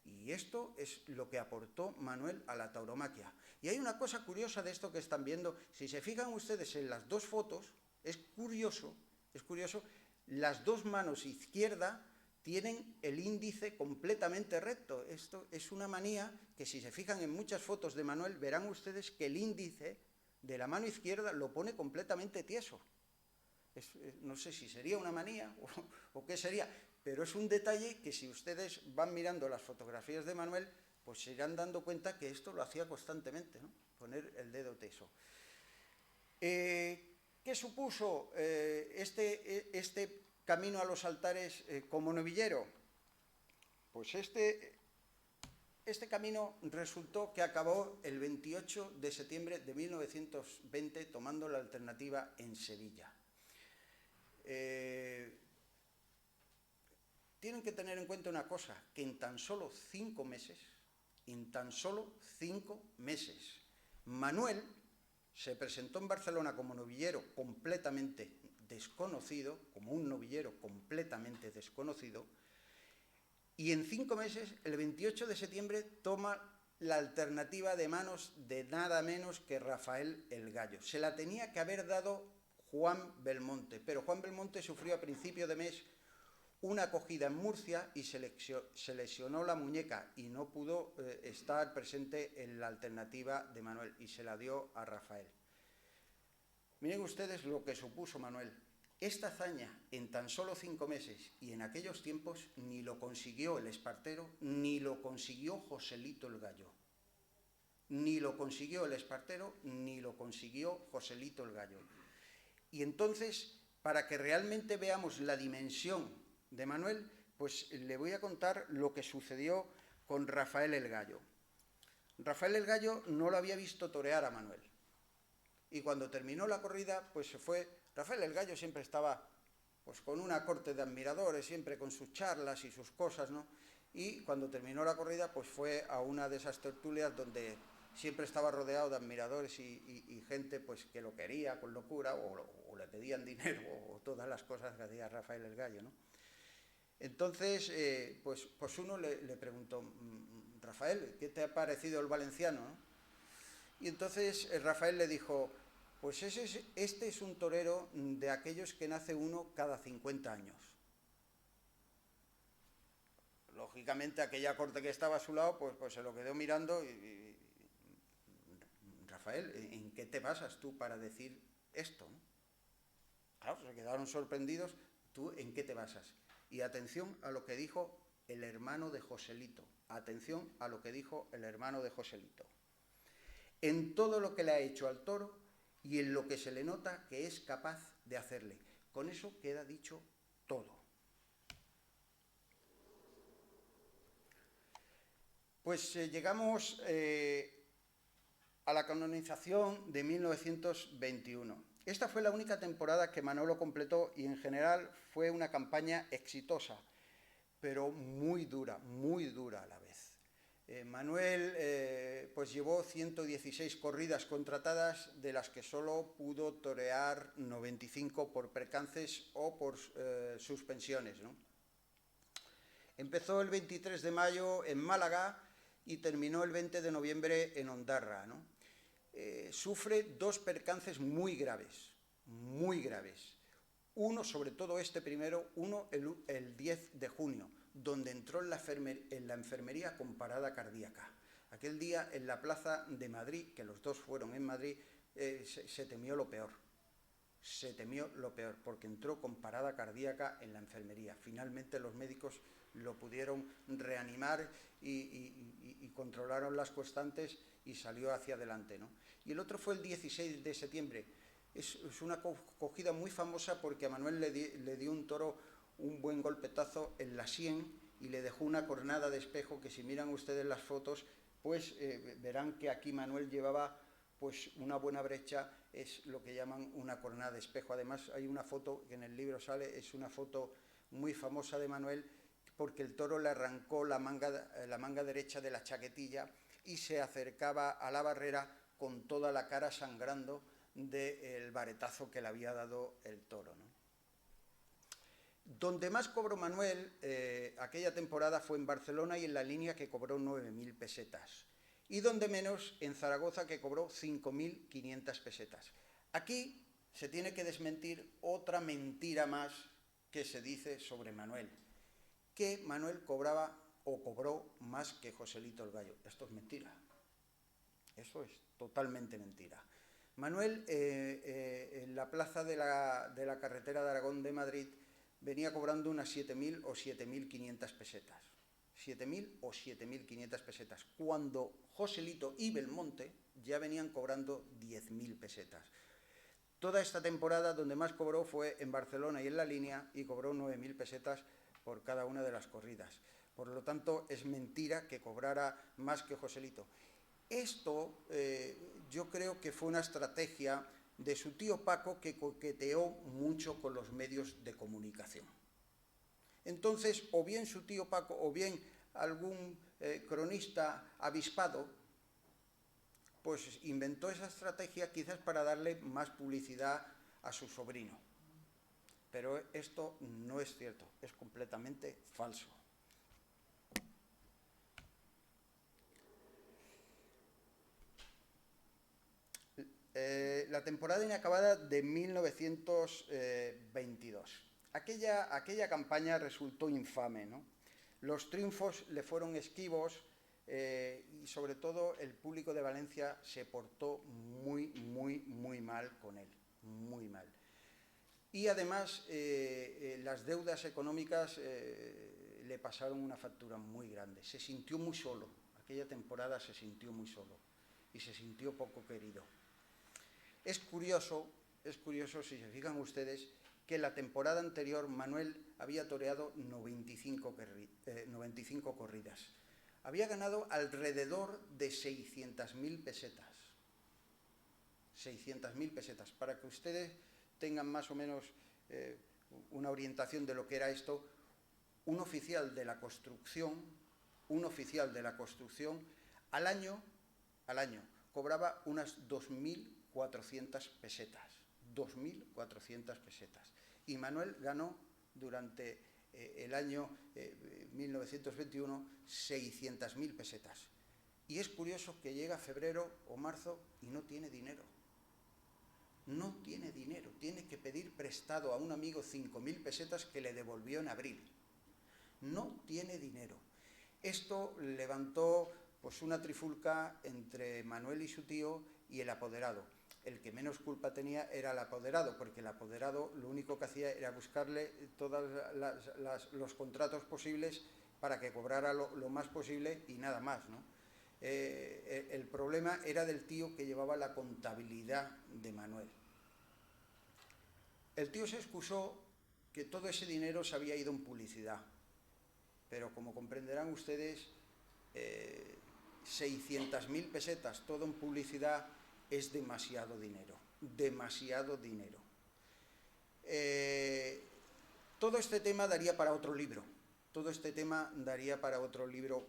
Y esto es lo que aportó Manuel a la tauromaquia. Y hay una cosa curiosa de esto que están viendo. Si se fijan ustedes en las dos fotos, es curioso, las dos manos izquierda tienen el índice completamente recto. Esto es una manía que, si se fijan en muchas fotos de Manuel, verán ustedes que el índice de la mano izquierda lo pone completamente tieso. No sé si sería una manía o qué sería, pero es un detalle que, si ustedes van mirando las fotografías de Manuel, pues se irán dando cuenta que esto lo hacía constantemente, ¿no? Poner el dedo teso. ¿Qué supuso este camino a los altares como novillero? Pues este camino resultó que acabó el 28 de septiembre de 1920 tomando la alternativa en Sevilla. Tienen que tener en cuenta una cosa, que en tan solo 5 meses, Manuel se presentó en Barcelona como novillero completamente desconocido, y en 5 meses, el 28 de septiembre, toma la alternativa de manos de nada menos que Rafael el Gallo. Se la tenía que haber dado Juan Belmonte, pero Juan Belmonte sufrió a principio de mes una acogida en Murcia y se lesionó la muñeca y no pudo estar presente en la alternativa de Manuel, y se la dio a Rafael. Miren ustedes lo que supuso Manuel. Esta hazaña en tan solo 5 meses, y en aquellos tiempos ni lo consiguió el Espartero, ni lo consiguió Joselito el Gallo. Ni lo consiguió el Espartero, ni lo consiguió Joselito el Gallo. Y entonces, para que realmente veamos la dimensión de Manuel, pues le voy a contar lo que sucedió con Rafael el Gallo. Rafael el Gallo no lo había visto torear a Manuel. Y cuando terminó la corrida, pues se fue. Rafael el Gallo siempre estaba pues con una corte de admiradores, siempre con sus charlas y sus cosas, ¿no? Y cuando terminó la corrida, pues fue a una de esas tertulias donde siempre estaba rodeado de admiradores y gente pues que lo quería con locura o le pedían dinero o todas las cosas que hacía Rafael el Gallo, ¿no? Entonces, pues uno le preguntó, Rafael, ¿qué te ha parecido el valenciano, ¿no? Y entonces Rafael le dijo, pues este es un torero de aquellos que nace uno cada 50 años. Lógicamente aquella corte que estaba a su lado, pues se lo quedó mirando y Rafael, ¿en qué te basas tú para decir esto, ¿no? Claro, se quedaron sorprendidos. ¿Tú en qué te basas? Y atención a lo que dijo el hermano de Joselito. Atención a lo que dijo el hermano de Joselito. En todo lo que le ha hecho al toro y en lo que se le nota que es capaz de hacerle. Con eso queda dicho todo. Pues llegamos a la canonización de 1921. Esta fue la única temporada que Manolo completó y en general fue una campaña exitosa, pero muy dura a la vez. Manuel pues llevó 116 corridas contratadas, de las que solo pudo torear 95 por percances o por suspensiones, ¿no? Empezó el 23 de mayo en Málaga y terminó el 20 de noviembre en Ondarra, ¿no? Sufre dos percances muy graves. Uno, sobre todo este primero, el 10 de junio, donde entró en la enfermería con parada cardíaca. Aquel día en la plaza de Madrid, que los dos fueron en Madrid, se temió lo peor. Porque entró con parada cardíaca en la enfermería. Finalmente los médicos lo pudieron reanimar y controlaron las constantes y salió hacia adelante, ¿no? Y el otro fue el 16 de septiembre. Es una cogida muy famosa porque a Manuel le dio un toro un buen golpetazo en la sien y le dejó una cornada de espejo que, si miran ustedes las fotos, pues verán que aquí Manuel llevaba pues una buena brecha, es lo que llaman una cornada de espejo. Además hay una foto que en el libro sale, es una foto muy famosa de Manuel, porque el toro le arrancó la manga derecha de la chaquetilla y se acercaba a la barrera con toda la cara sangrando del varetazo que le había dado el toro, ¿no? Donde más cobró Manuel aquella temporada fue en Barcelona y en La Línea, que cobró 9.000 pesetas. Y donde menos, en Zaragoza, que cobró 5.500 pesetas. Aquí se tiene que desmentir otra mentira más que se dice sobre Manuel, que Manuel cobraba o cobró más que Joselito el Gallo. Esto es mentira. Eso es totalmente mentira. Manuel, en la plaza de la carretera de Aragón de Madrid, venía cobrando unas 7.000 o 7.500 pesetas. 7.000 o 7.500 pesetas, cuando Joselito y Belmonte ya venían cobrando 10.000 pesetas. Toda esta temporada donde más cobró fue en Barcelona y en La Línea, y cobró 9.000 pesetas por cada una de las corridas. Por lo tanto, es mentira que cobrara más que Joselito. Esto yo creo que fue una estrategia de su tío Paco, que coqueteó mucho con los medios de comunicación. Entonces, o bien su tío Paco o bien algún cronista avispado, pues inventó esa estrategia quizás para darle más publicidad a su sobrino. Pero esto no es cierto, es completamente falso. La temporada inacabada de 1922. Aquella campaña resultó infame, ¿no? Los triunfos le fueron esquivos y sobre todo el público de Valencia se portó muy mal con él, muy mal. Y además las deudas económicas le pasaron una factura muy grande. Se sintió muy solo, aquella temporada se sintió muy solo y se sintió poco querido. Es curioso, si se fijan ustedes, que la temporada anterior Manuel había toreado 95 corridas. Había ganado alrededor de 600.000 pesetas. 600.000 pesetas. Para que ustedes tengan más o menos una orientación de lo que era esto, un oficial de la construcción al año cobraba unas 2.400 pesetas. 2.400 pesetas. Y Manuel ganó durante el año 1921 600.000 pesetas. Y es curioso que llega febrero o marzo y no tiene dinero. No tiene dinero. Tiene que pedir prestado a un amigo 5.000 pesetas que le devolvió en abril. No tiene dinero. Esto levantó pues una trifulca entre Manuel y su tío y el apoderado. El que menos culpa tenía era el apoderado, porque el apoderado lo único que hacía era buscarle todos los contratos posibles para que cobrara lo más posible y nada más, ¿no? El problema era del tío que llevaba la contabilidad de Manuel. El tío se excusó que todo ese dinero se había ido en publicidad, pero como comprenderán ustedes, 600.000 pesetas, todo en publicidad, es demasiado dinero, demasiado dinero. Todo este tema daría para otro libro,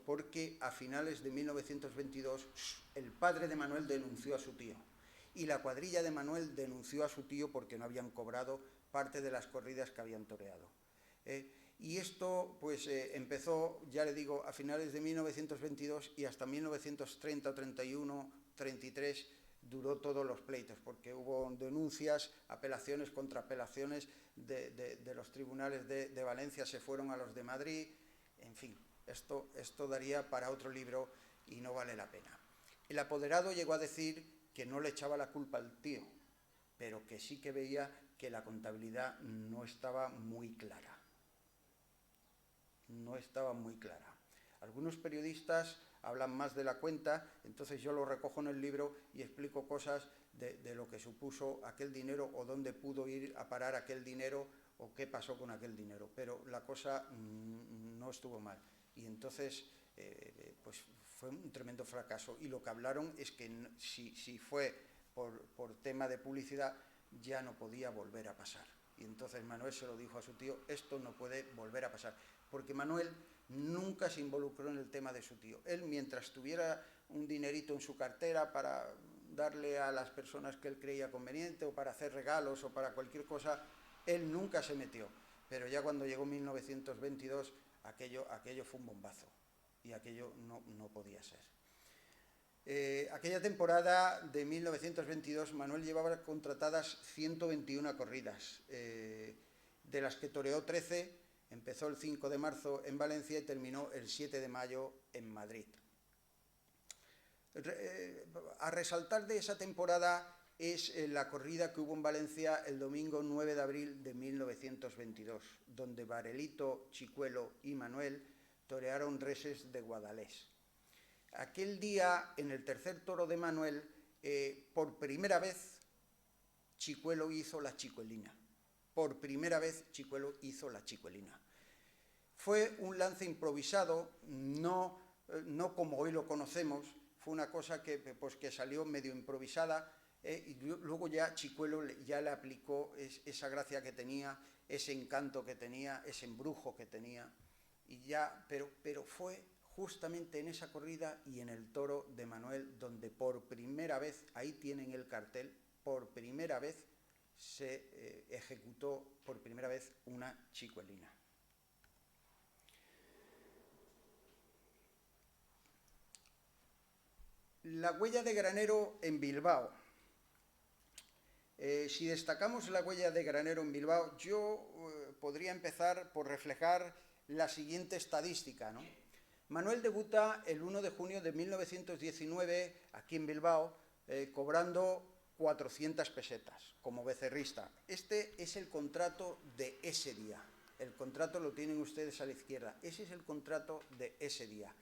porque a finales de 1922 el padre de Manuel denunció a su tío y la cuadrilla de Manuel denunció a su tío porque no habían cobrado parte de las corridas que habían toreado. Y esto pues empezó, ya le digo, a finales de 1922 y hasta 1930, 31, 33 duró todos los pleitos, porque hubo denuncias, apelaciones, contraapelaciones de los tribunales de Valencia, se fueron a los de Madrid, en fin, esto daría para otro libro y no vale la pena. El apoderado llegó a decir que no le echaba la culpa al tío, pero que sí que veía que la contabilidad no estaba muy clara. No estaba muy clara. Algunos periodistas hablan más de la cuenta, entonces yo lo recojo en el libro y explico cosas de lo que supuso aquel dinero o dónde pudo ir a parar aquel dinero o qué pasó con aquel dinero, pero la cosa no estuvo mal. Y entonces pues fue un tremendo fracaso. Y lo que hablaron es que si fue por tema de publicidad ya no podía volver a pasar. Y entonces Manuel se lo dijo a su tío, esto no puede volver a pasar, porque Manuel nunca se involucró en el tema de su tío. Él, mientras tuviera un dinerito en su cartera para darle a las personas que él creía conveniente o para hacer regalos o para cualquier cosa, él nunca se metió. Pero ya cuando llegó 1922, aquello fue un bombazo y aquello no podía ser. Aquella temporada de 1922 Manuel llevaba contratadas 121 corridas, de las que toreó 13, empezó el 5 de marzo en Valencia y terminó el 7 de mayo en Madrid. A resaltar de esa temporada es la corrida que hubo en Valencia el domingo 9 de abril de 1922, donde Barelito, Chicuelo y Manuel torearon reses de Guadalés. Aquel día, en el tercer toro de Manuel, por primera vez Chicuelo hizo la chicuelina. Por primera vez Chicuelo hizo la chicuelina. Fue un lance improvisado, no como hoy lo conocemos, fue una cosa que salió medio improvisada, y luego ya Chicuelo ya le aplicó esa gracia que tenía, ese encanto que tenía, ese embrujo que tenía, y ya, pero fue justamente en esa corrida y en el toro de Manuel donde por primera vez, ahí tienen el cartel, por primera vez se ejecutó por primera vez una chicuelina. La huella de Granero en Bilbao. Si destacamos la huella de Granero en Bilbao, yo podría empezar por reflejar la siguiente estadística, ¿no? Manuel debuta el 1 de junio de 1919 aquí en Bilbao, cobrando 400 pesetas como becerrista. Este es el contrato de ese día. El contrato lo tienen ustedes a la izquierda. Ese es el contrato de ese día.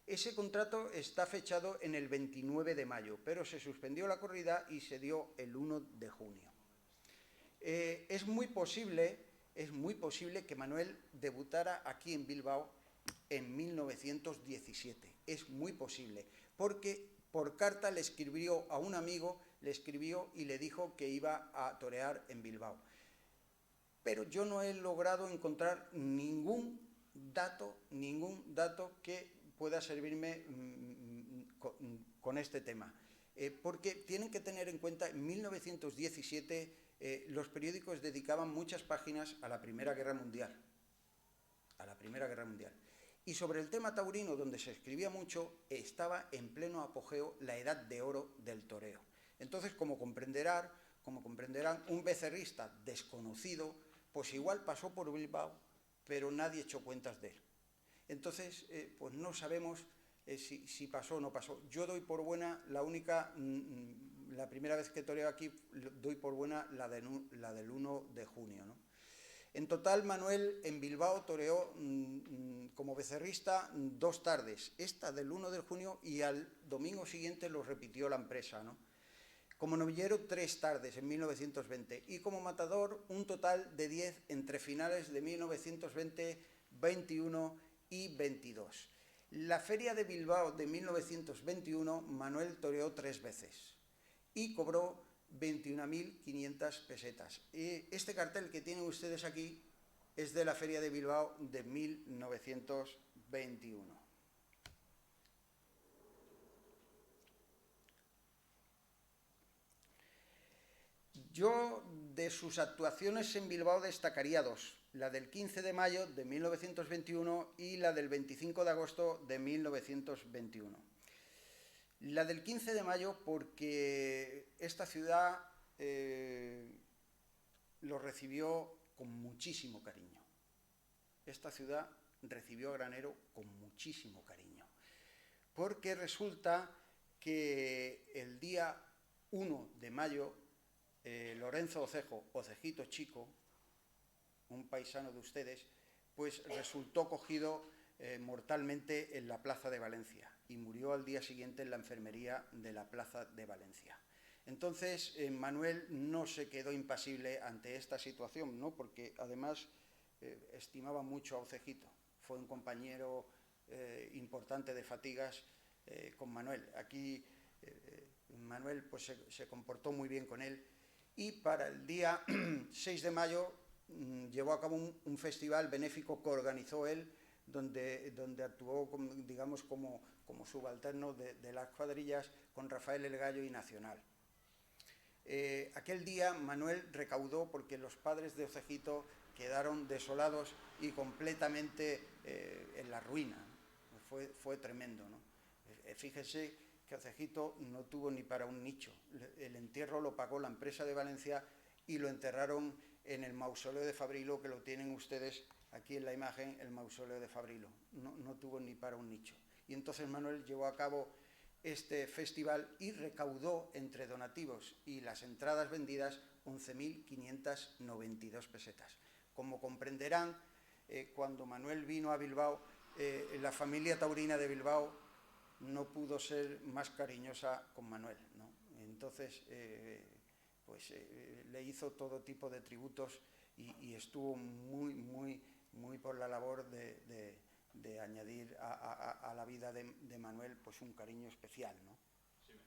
Ese contrato está fechado en el 29 de mayo, pero se suspendió la corrida y se dio el 1 de junio. Es muy posible que Manuel debutara aquí en Bilbao en 1917. Es muy posible, porque por carta le escribió a un amigo, y le dijo que iba a torear en Bilbao. pero yo no he logrado encontrar ningún dato que pueda servirme con este tema. Porque tienen que tener en cuenta, en 1917 los periódicos dedicaban muchas páginas a la Primera Guerra Mundial. Y sobre el tema taurino, donde se escribía mucho, estaba en pleno apogeo la edad de oro del toreo. Entonces, como comprenderán, un becerrista desconocido, pues igual pasó por Bilbao, pero nadie echó cuentas de él. Entonces, pues no sabemos si pasó o no pasó. Yo doy por buena, la primera vez que toreo aquí, doy por buena la del 1 de junio, ¿no? En total, Manuel en Bilbao toreó como becerrista 2 tardes, esta del 1 de junio, y al domingo siguiente lo repitió la empresa, ¿no? Como novillero 3 tardes en 1920 y como matador un total de 10 entre finales de 1920, 21 y 22. La Feria de Bilbao de 1921 Manuel toreó 3 veces y cobró 21.500 pesetas. Este cartel que tienen ustedes aquí es de la Feria de Bilbao de 1921. Yo de sus actuaciones en Bilbao destacaría 2, la del 15 de mayo de 1921 y la del 25 de agosto de 1921. La del 15 de mayo porque esta ciudad lo recibió con muchísimo cariño. Esta ciudad recibió a Granero con muchísimo cariño, porque resulta que el día 1 de mayo Lorenzo Ocejo, Ocejito Chico, un paisano de ustedes, pues resultó cogido mortalmente en la Plaza de Valencia y murió al día siguiente en la enfermería de la Plaza de Valencia. Entonces, Manuel no se quedó impasible ante esta situación, ¿no? Porque además estimaba mucho a Ocejito, fue un compañero importante de fatigas con Manuel. Aquí Manuel pues, se comportó muy bien con él. Y para el día 6 de mayo llevó a cabo un festival benéfico que organizó él, donde actuó, digamos, como subalterno de las cuadrillas con Rafael el Gallo y Nacional. Aquel día Manuel recaudó, porque los padres de Ocejito quedaron desolados y completamente en la ruina. Fue tremendo, ¿no? Fíjese que Ocejito no tuvo ni para un nicho. El entierro lo pagó la empresa de Valencia y lo enterraron en el mausoleo de Fabrilo, que lo tienen ustedes aquí en la imagen, el mausoleo de Fabrilo. No tuvo ni para un nicho. Y entonces Manuel llevó a cabo este festival y recaudó entre donativos y las entradas vendidas 11.592 pesetas. Como comprenderán, cuando Manuel vino a Bilbao, la familia taurina de Bilbao no pudo ser más cariñosa con Manuel, ¿no? Entonces, le hizo todo tipo de tributos y estuvo muy por la labor de añadir a la vida de Manuel pues un cariño especial, ¿no?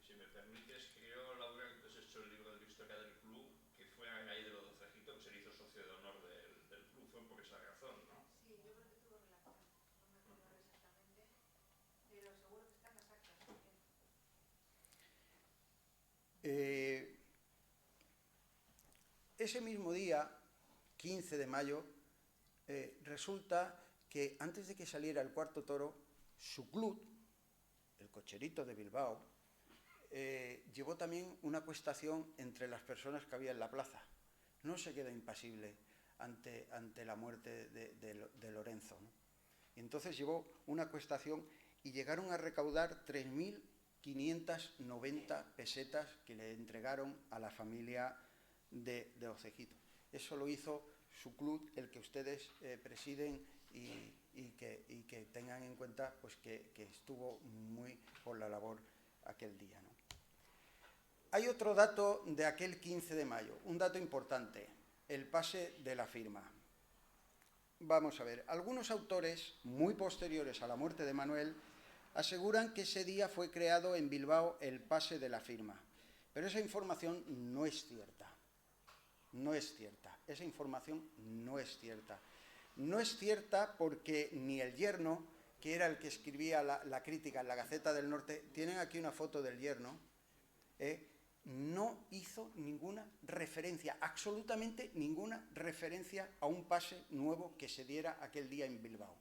Si me permites, creo, Laura, que has hecho el libro de la historia del club, que fue ahí de lo de Ocejito, que se le hizo socio de honor del club, fue por esa razón, ¿no? Sí, yo creo que tuvo relación, no me acuerdo exactamente, pero seguro que están las actas también. Ese mismo día, 15 de mayo, resulta que antes de que saliera el cuarto toro, su club, el Cocherito de Bilbao, llevó también una acuestación entre las personas que había en la plaza. No se quedó impasible ante la muerte de Lorenzo, ¿no? Y entonces llevó una acuestación y llegaron a recaudar 3.590 pesetas que le entregaron a la familia de Ocejito. Eso lo hizo su club, el que ustedes presiden y que tengan en cuenta pues, que estuvo muy por la labor aquel día, ¿no? Hay otro dato de aquel 15 de mayo, un dato importante, el pase de la firma. Vamos a ver, algunos autores, muy posteriores a la muerte de Manuel, aseguran que ese día fue creado en Bilbao el pase de la firma, pero esa información no es cierta. no es cierta. Esa información no es cierta. No es cierta porque ni el yerno, que era el que escribía la crítica en la Gaceta del Norte, tienen aquí una foto del yerno, no hizo ninguna referencia, absolutamente ninguna referencia a un pase nuevo que se diera aquel día en Bilbao.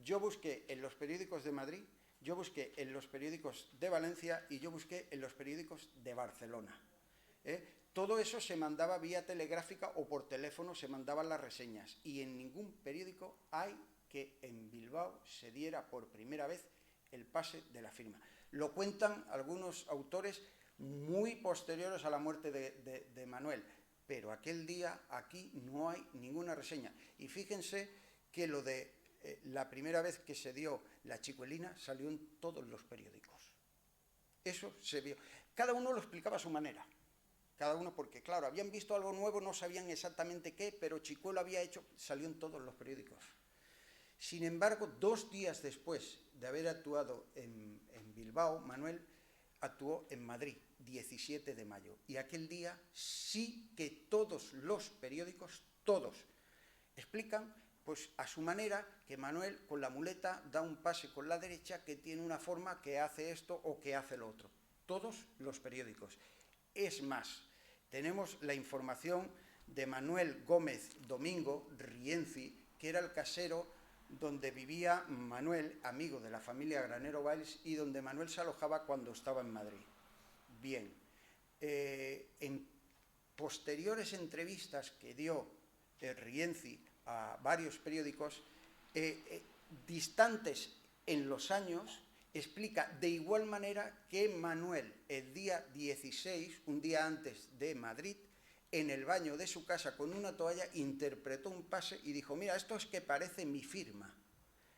Yo busqué en los periódicos de Madrid, yo busqué en los periódicos de Valencia y yo busqué en los periódicos de Barcelona. Todo eso se mandaba vía telegráfica o por teléfono se mandaban las reseñas y en ningún periódico hay que en Bilbao se diera por primera vez el pase de la firma. Lo cuentan algunos autores muy posteriores a la muerte de Manuel, pero aquel día aquí no hay ninguna reseña. Y fíjense que lo de la primera vez que se dio la chicuelina salió en todos los periódicos. Eso se vio. Cada uno lo explicaba a su manera. Cada uno, porque claro, habían visto algo nuevo, no sabían exactamente qué, pero Chicuelo había hecho, salió en todos los periódicos. Sin embargo, 2 días después de haber actuado en Bilbao, Manuel actuó en Madrid, 17 de mayo. Y aquel día sí que todos los periódicos, todos, explican pues a su manera que Manuel con la muleta da un pase con la derecha que tiene una forma que hace esto o que hace lo otro. Todos los periódicos. Es más, tenemos la información de Manuel Gómez Domingo Rienzi, que era el casero donde vivía Manuel, amigo de la familia Granero Valls, y donde Manuel se alojaba cuando estaba en Madrid. Bien, en posteriores entrevistas que dio Rienzi a varios periódicos, distantes en los años, explica de igual manera que Manuel, el día 16, un día antes de Madrid, en el baño de su casa con una toalla, interpretó un pase y dijo, mira, esto es que parece mi firma.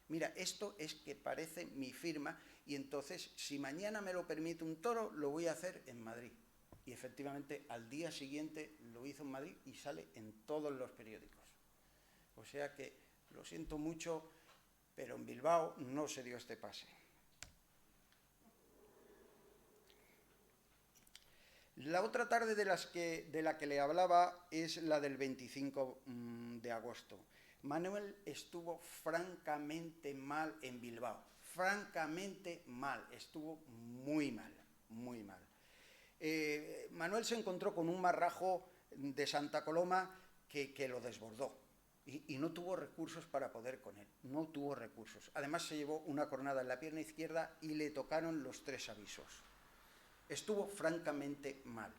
Mira, esto es que parece mi firma y entonces, si mañana me lo permite un toro, lo voy a hacer en Madrid. Y efectivamente, al día siguiente lo hizo en Madrid y sale en todos los periódicos. O sea que, lo siento mucho, pero en Bilbao no se dio este pase. La otra tarde de la que le hablaba es la del 25 de agosto. Manuel estuvo francamente mal en Bilbao, francamente mal, estuvo muy mal, muy mal. Manuel se encontró con un marrajo de Santa Coloma que lo desbordó y no tuvo recursos para poder con él, no tuvo recursos. Además se llevó una cornada en la pierna izquierda y le tocaron los 3 avisos. Estuvo francamente mal.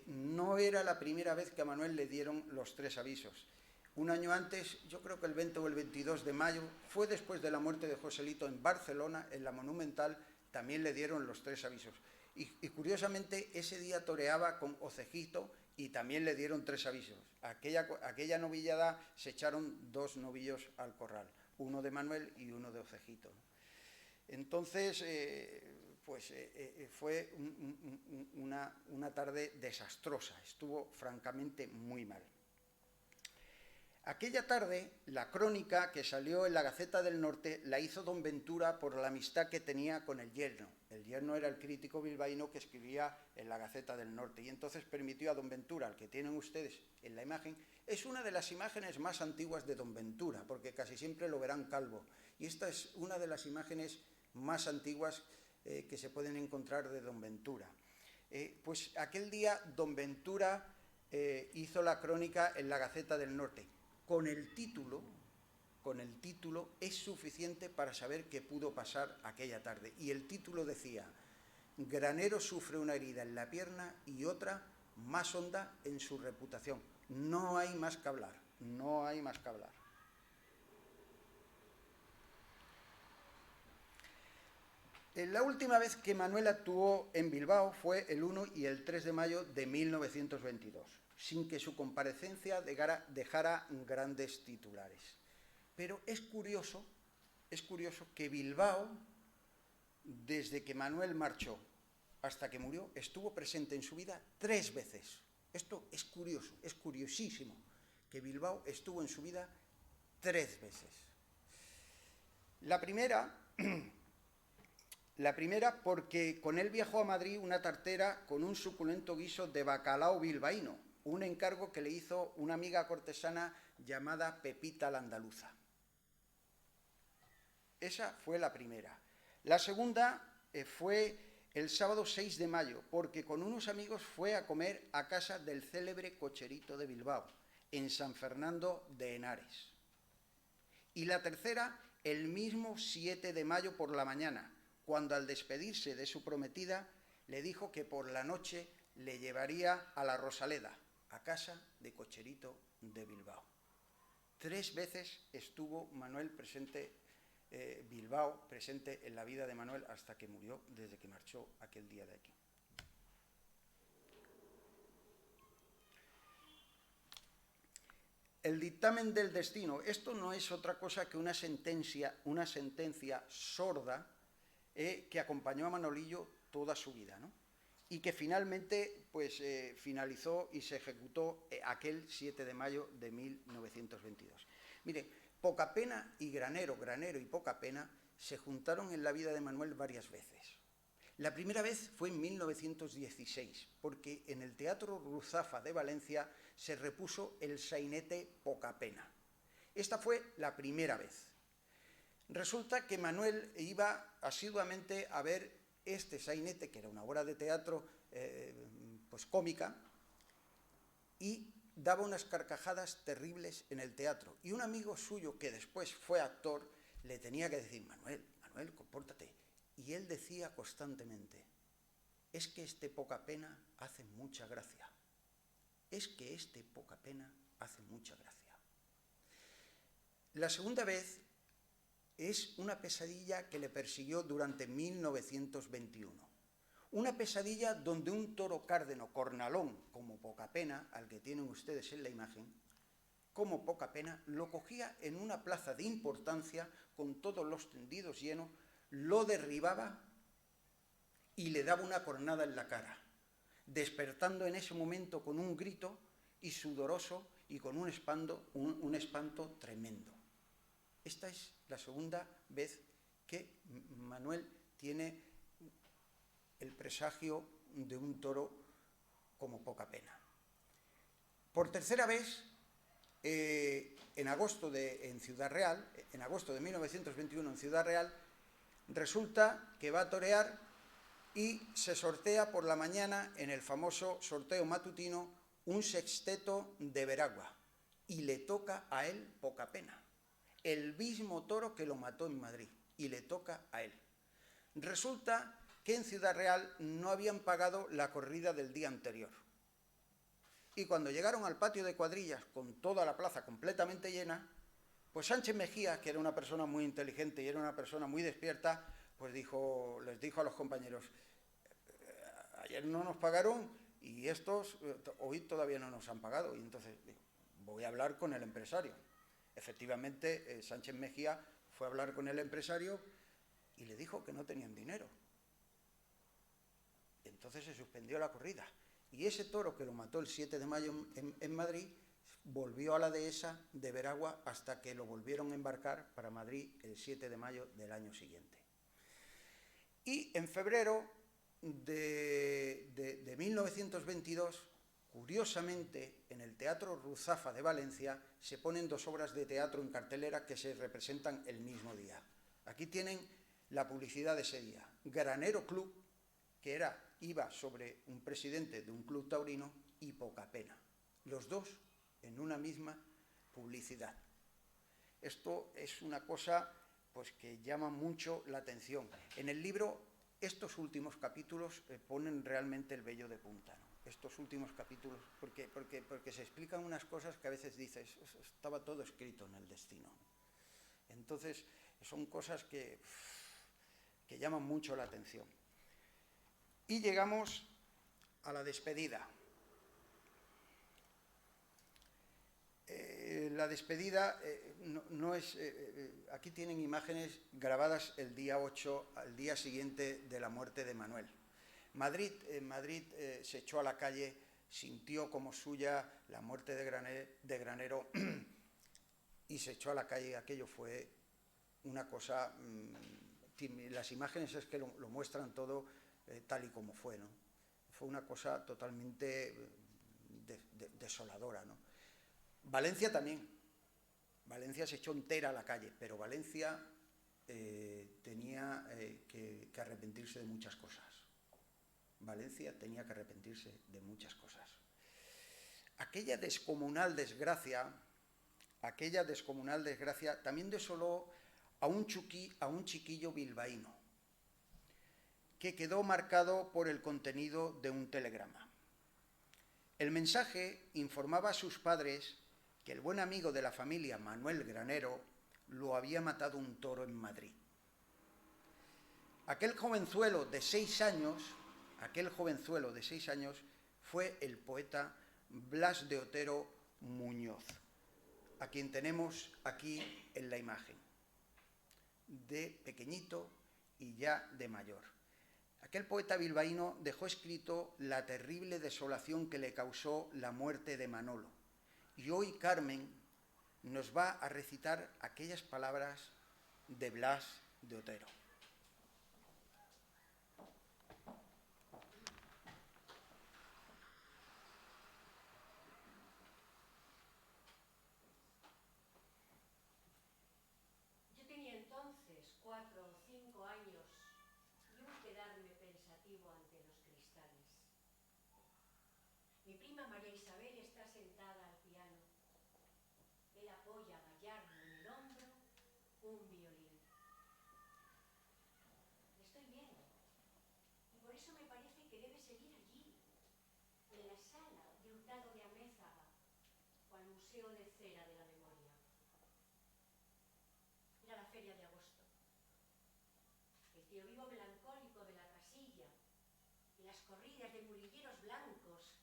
No era la primera vez que a Manuel le dieron los 3 avisos. Un año antes, yo creo que el 20 o el 22 de mayo, fue después de la muerte de Joselito en Barcelona, en la Monumental, también le dieron los 3 avisos. Y curiosamente, ese día toreaba con Ocejito y también le dieron 3 avisos. Aquella novillada se echaron 2 novillos al corral, uno de Manuel y uno de Ocejito. Entonces, fue una tarde desastrosa, estuvo francamente muy mal. Aquella tarde, la crónica que salió en la Gaceta del Norte la hizo don Ventura por la amistad que tenía con el yerno. El yerno era el crítico bilbaíno que escribía en la Gaceta del Norte y entonces permitió a don Ventura, al que tienen ustedes en la imagen, es una de las imágenes más antiguas de don Ventura, porque casi siempre lo verán calvo. Y esta es una de las imágenes más antiguas que se pueden encontrar de don Ventura. Pues aquel día don Ventura hizo la crónica en la Gaceta del Norte. Con el título es suficiente para saber qué pudo pasar aquella tarde. Y el título decía, Granero sufre una herida en la pierna y otra más honda en su reputación. No hay más que hablar, no hay más que hablar. La última vez que Manuel actuó en Bilbao fue el 1 y el 3 de mayo de 1922, sin que su comparecencia dejara grandes titulares. Pero es curioso que Bilbao, desde que Manuel marchó hasta que murió, estuvo presente en su vida 3 veces. Esto es curioso, es curiosísimo, que Bilbao estuvo en su vida 3 veces. La primera porque con él viajó a Madrid una tartera con un suculento guiso de bacalao bilbaíno, un encargo que le hizo una amiga cortesana llamada Pepita la Andaluza. Esa fue la primera. La segunda fue el sábado 6 de mayo, porque con unos amigos fue a comer a casa del célebre cocherito de Bilbao, en San Fernando de Henares. Y la tercera, el mismo 7 de mayo por la mañana, cuando al despedirse de su prometida le dijo que por la noche le llevaría a la Rosaleda, a casa de cocherito de Bilbao. 3 veces estuvo Manuel presente, Bilbao presente en la vida de Manuel hasta que murió, desde que marchó aquel día de aquí. El dictamen del destino, esto no es otra cosa que una sentencia sorda que acompañó a Manolillo toda su vida, ¿no? Y que finalmente pues, finalizó y se ejecutó aquel 7 de mayo de 1922. Mire, Pocapena y Granero, Granero y Pocapena se juntaron en la vida de Manuel varias veces. La primera vez fue en 1916, porque en el Teatro Ruzafa de Valencia se repuso el sainete Pocapena. Esta fue la primera vez. Resulta que Manuel iba asiduamente a ver este sainete, que era una obra de teatro pues cómica, y daba unas carcajadas terribles en el teatro. Y un amigo suyo, que después fue actor, le tenía que decir: Manuel, Manuel, compórtate. Y él decía constantemente: es que este Pocapena hace mucha gracia. Es que este Pocapena hace mucha gracia. La segunda vez es una pesadilla que le persiguió durante 1921. Una pesadilla donde un toro cárdeno cornalón, como Pocapena, al que tienen ustedes en la imagen, como Pocapena, lo cogía en una plaza de importancia con todos los tendidos llenos, lo derribaba y le daba una cornada en la cara, despertando en ese momento con un grito y sudoroso y con un espanto tremendo. Esta es la segunda vez que Manuel tiene el presagio de un toro como Pocapena. Por tercera vez, en agosto de 1921 en Ciudad Real, resulta que va a torear y se sortea por la mañana, en el famoso sorteo matutino, un sexteto de Veragua, y le toca a él Pocapena, el mismo toro que lo mató en Madrid, y le toca a él. Resulta que en Ciudad Real no habían pagado la corrida del día anterior. Y cuando llegaron al patio de cuadrillas, con toda la plaza completamente llena, pues Sánchez Mejía, que era una persona muy inteligente y era una persona muy despierta, pues les dijo a los compañeros: ayer no nos pagaron y estos hoy todavía no nos han pagado. Y entonces voy a hablar con el empresario. Efectivamente, Sánchez Mejía fue a hablar con el empresario y le dijo que no tenían dinero. Entonces se suspendió la corrida. Y ese toro que lo mató el 7 de mayo en Madrid volvió a la dehesa de Veragua hasta que lo volvieron a embarcar para Madrid el 7 de mayo del año siguiente. Y en febrero de 1922, curiosamente, en el Teatro Ruzafa de Valencia se ponen 2 obras de teatro en cartelera que se representan el mismo día. Aquí tienen la publicidad de ese día. Granero Club, que iba sobre un presidente de un club taurino, y Pocapena. Los dos en una misma publicidad. Esto es una cosa pues, que llama mucho la atención. En el libro, estos últimos capítulos ponen realmente el vello de punta, ¿no? Estos últimos capítulos, porque se explican unas cosas que a veces dices: estaba todo escrito en el destino. Entonces, son cosas que llaman mucho la atención. Y llegamos a la despedida. La despedida no es... aquí tienen imágenes grabadas el día 8, al día siguiente de la muerte de Manuel. Madrid se echó a la calle, sintió como suya la muerte de Granero y se echó a la calle. Aquello fue una cosa... las imágenes es que lo muestran todo tal y como fue, ¿no? Fue una cosa totalmente desoladora, ¿no? Valencia también. Valencia se echó entera a la calle, pero Valencia tenía que arrepentirse de muchas cosas. Valencia tenía que arrepentirse de muchas cosas. Aquella descomunal desgracia también desoló a un chiquillo bilbaíno, que quedó marcado por el contenido de un telegrama. El mensaje informaba a sus padres que el buen amigo de la familia, Manuel Granero, lo había matado un toro en Madrid. Aquel jovenzuelo de 6 años fue el poeta Blas de Otero Muñoz, a quien tenemos aquí en la imagen, de pequeñito y ya de mayor. Aquel poeta bilbaíno dejó escrito la terrible desolación que le causó la muerte de Manolo. Y hoy Carmen nos va a recitar aquellas palabras de Blas de Otero. Yo tenía entonces 4 o 5 años y un quedarme pensativo ante los cristales. Mi prima María Isabel está sentada al piano. Él apoya gallardo en el hombro un violín. Le estoy viendo y por eso me parece que debe seguir allí, en la sala de Hurtado de Amézaga o al Museo de Cera de la Memoria. Era la feria de agosto. El tío vivo melancólico de la casilla y las corridas de mulilleros blancos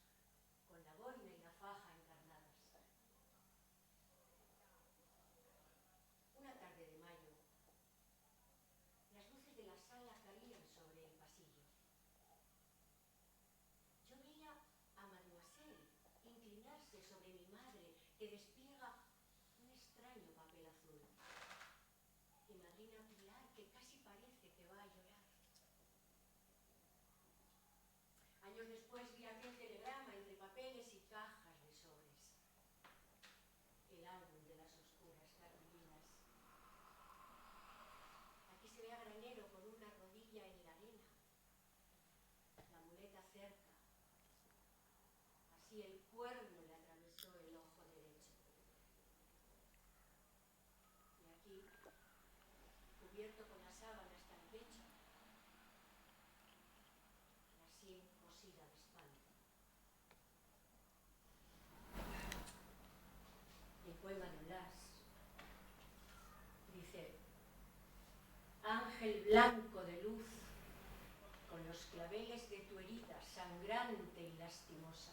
con la boina y la faja encarnadas. Una tarde de mayo, las luces de la sala caían sobre el pasillo. Yo veía a Mademoiselle inclinarse sobre mi madre, que despliega un extraño papel azul. Y madrina Pilar, que casi parece que va a llorar. Años después vi aquel telegrama entre papeles y cajas de sobres. El álbum de las oscuras cartulinas. Aquí se ve a Granero con una rodilla en la arena, la muleta cerca. Así el cuerno le atravesó el ojo derecho. Y aquí, cubierto con la sábana hasta el pecho, la sien cosida de espanto. El poema de Blas dice: ángel blanco de luz, con los claveles de tu herida sangrante y lastimosa.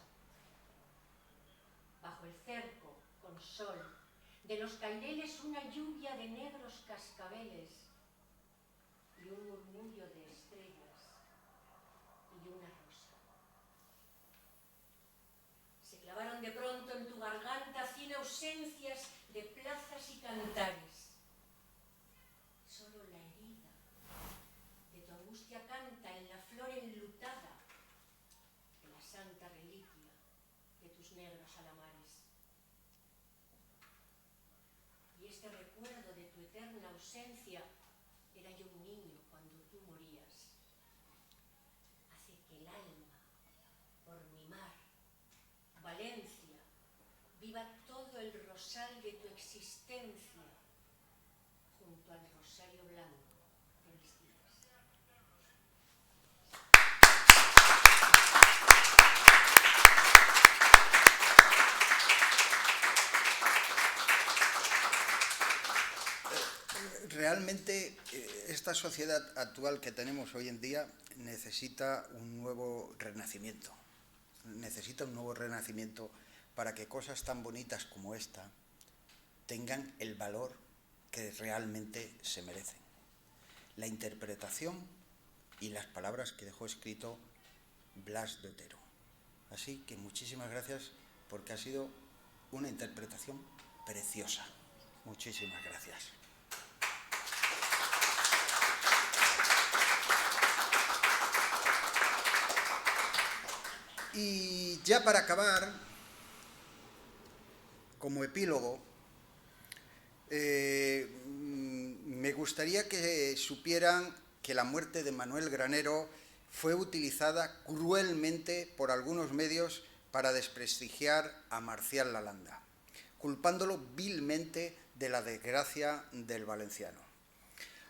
Bajo el cerco, con sol, de los caireles una lluvia de negros cascabeles y un murmullo de estrellas y una rosa. Se clavaron de pronto en tu garganta 100 ausencias de plazas y cantares. Solo la herida de tu angustia canta en la flor enlutada de la santa reliquia de tus negros alamares. Y este recuerdo de tu eterna ausencia, era yo un niño cuando tú morías, hace que el alma, por mi mar, Valencia, viva todo el rosal de tu existencia junto al rosario blanco de mis días. Realmente esta sociedad actual que tenemos hoy en día necesita un nuevo renacimiento. Necesita un nuevo renacimiento para que cosas tan bonitas como esta tengan el valor que realmente se merecen. La interpretación y las palabras que dejó escrito Blas de Otero. Así que muchísimas gracias, porque ha sido una interpretación preciosa. Muchísimas gracias. Y ya para acabar, como epílogo, me gustaría que supieran que la muerte de Manuel Granero fue utilizada cruelmente por algunos medios para desprestigiar a Marcial Lalanda, culpándolo vilmente de la desgracia del valenciano.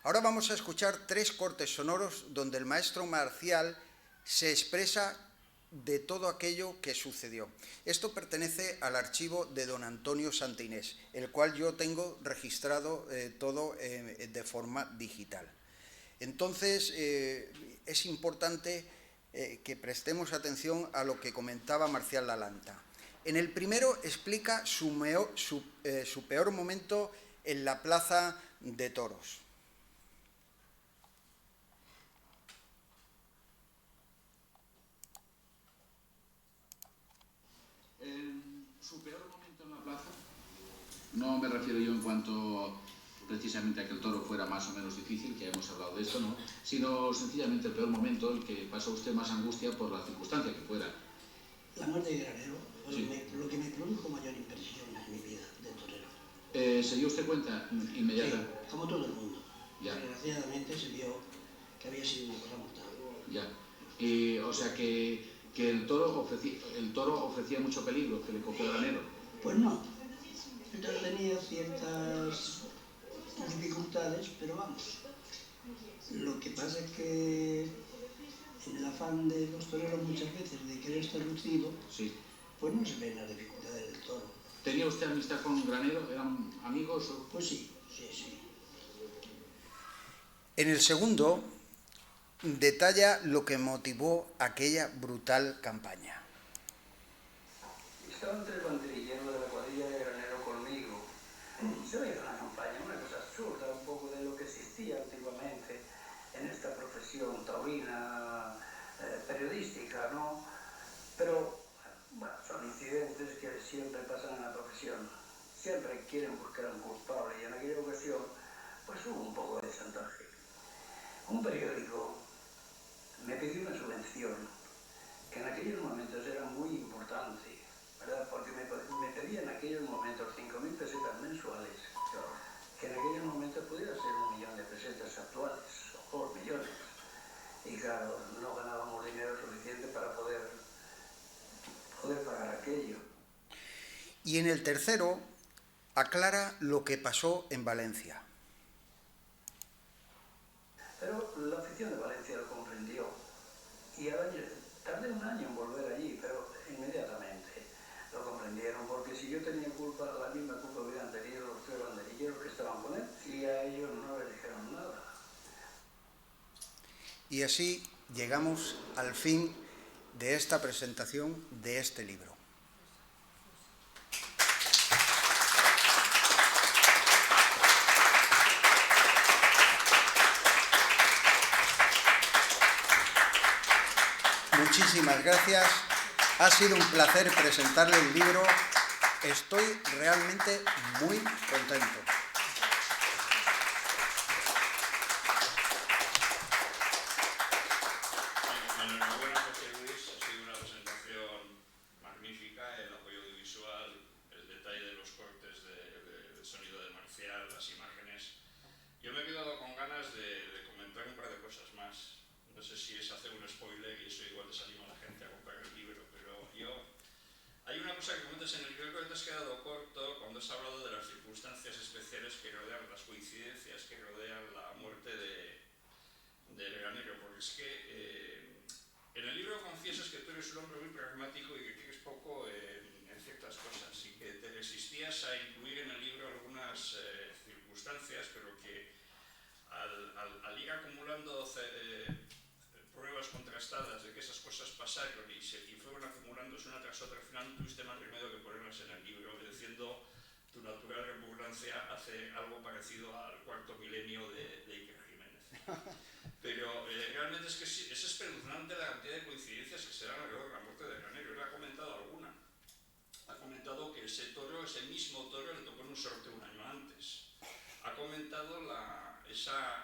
Ahora vamos a escuchar 3 cortes sonoros donde el maestro Marcial se expresa de todo aquello que sucedió. Esto pertenece al archivo de don Antonio Santinés, el cual yo tengo registrado todo de forma digital. Entonces, es importante que prestemos atención a lo que comentaba Marcial Lalanda. En el primero explica su peor momento en la plaza de toros. Su peor momento en la plaza, no me refiero yo en cuanto precisamente a que el toro fuera más o menos difícil, que hemos hablado de esto, ¿no? Sino sencillamente el peor momento, el que pasó usted más angustia por la circunstancia que fuera. La muerte de Granero fue Sí. lo que me produjo mayor impresión en mi vida de torero. ¿Se dio usted cuenta inmediata? Sí, como todo el mundo. Ya. Desgraciadamente se vio que había sido una cosa mortal. Ya. O sea que el toro ofrecía mucho peligro, que le cogió Granero. Pues no. Entonces tenía ciertas dificultades, pero vamos. Lo que pasa es que en el afán de los toreros muchas veces de querer estar lucido, Sí. pues no se ven las dificultades del toro. ¿Tenía usted amistad con Granero? ¿Eran amigos? O... Pues sí, sí, sí. En el segundo, detalla lo que motivó aquella brutal campaña. Estaban 3 banderilleros de la cuadrilla de Granero conmigo. Se veía una campaña, una cosa absurda, un poco de lo que existía antiguamente en esta profesión taurina, periodística, ¿no? Pero, bueno, son incidentes que siempre pasan en la profesión. Siempre quieren buscar a un culpable y en aquella ocasión, pues hubo un poco de chantaje. Un periódico me pidió una subvención que en aquellos momentos era muy importante, ¿verdad? Porque me pedía en aquellos momentos 5.000 pesetas mensuales, que en aquellos momentos pudiera ser 1 millón de pesetas actuales, o 2 millones. Y claro, no ganábamos dinero suficiente para poder pagar aquello. Y en el tercero, aclara lo que pasó en Valencia. Pero la afición de Valencia lo comprendió y tardé 1 año en volver allí, pero inmediatamente lo comprendieron, porque si yo tenía culpa, la misma culpa hubieran tenido los 3 banderilleros que estaban con él y a ellos no les dijeron nada. Y así llegamos al fin de esta presentación de este libro. Muchísimas gracias. Ha sido un placer presentarle el libro. Estoy realmente muy contento. Enhorabuena, José Luis. Ha sido una presentación magnífica. El apoyo audiovisual, el detalle de los cortes del sonido de Marcial, las imágenes. Yo me he quedado con ganas de comentar un par de cosas más. No sé si es hacer un spoiler y eso igual desanima a la gente a comprar el libro, pero hay una cosa que comentas en el libro que te has quedado corto cuando has hablado de las circunstancias especiales que rodean, las coincidencias que rodean la muerte de Granero, porque es que en el libro confiesas que tú eres un hombre muy pragmático y que crees poco en ciertas cosas y que te resistías a incluir en el libro algunas circunstancias, pero que al ir acumulando pruebas contrastadas de que esas cosas pasaron y fueron acumulándose una tras otra, al final no tuviste más remedio que ponerlas en el libro, obedeciendo tu natural repugnancia hace algo parecido al 4.º milenio de Iker Jiménez. Pero realmente es que es espeluznante la cantidad de coincidencias que se dan alrededor de la muerte de Granero. Él ha comentado alguna. Ha comentado que ese mismo toro, le tocó en un sorteo 1 año antes. Ha comentado esa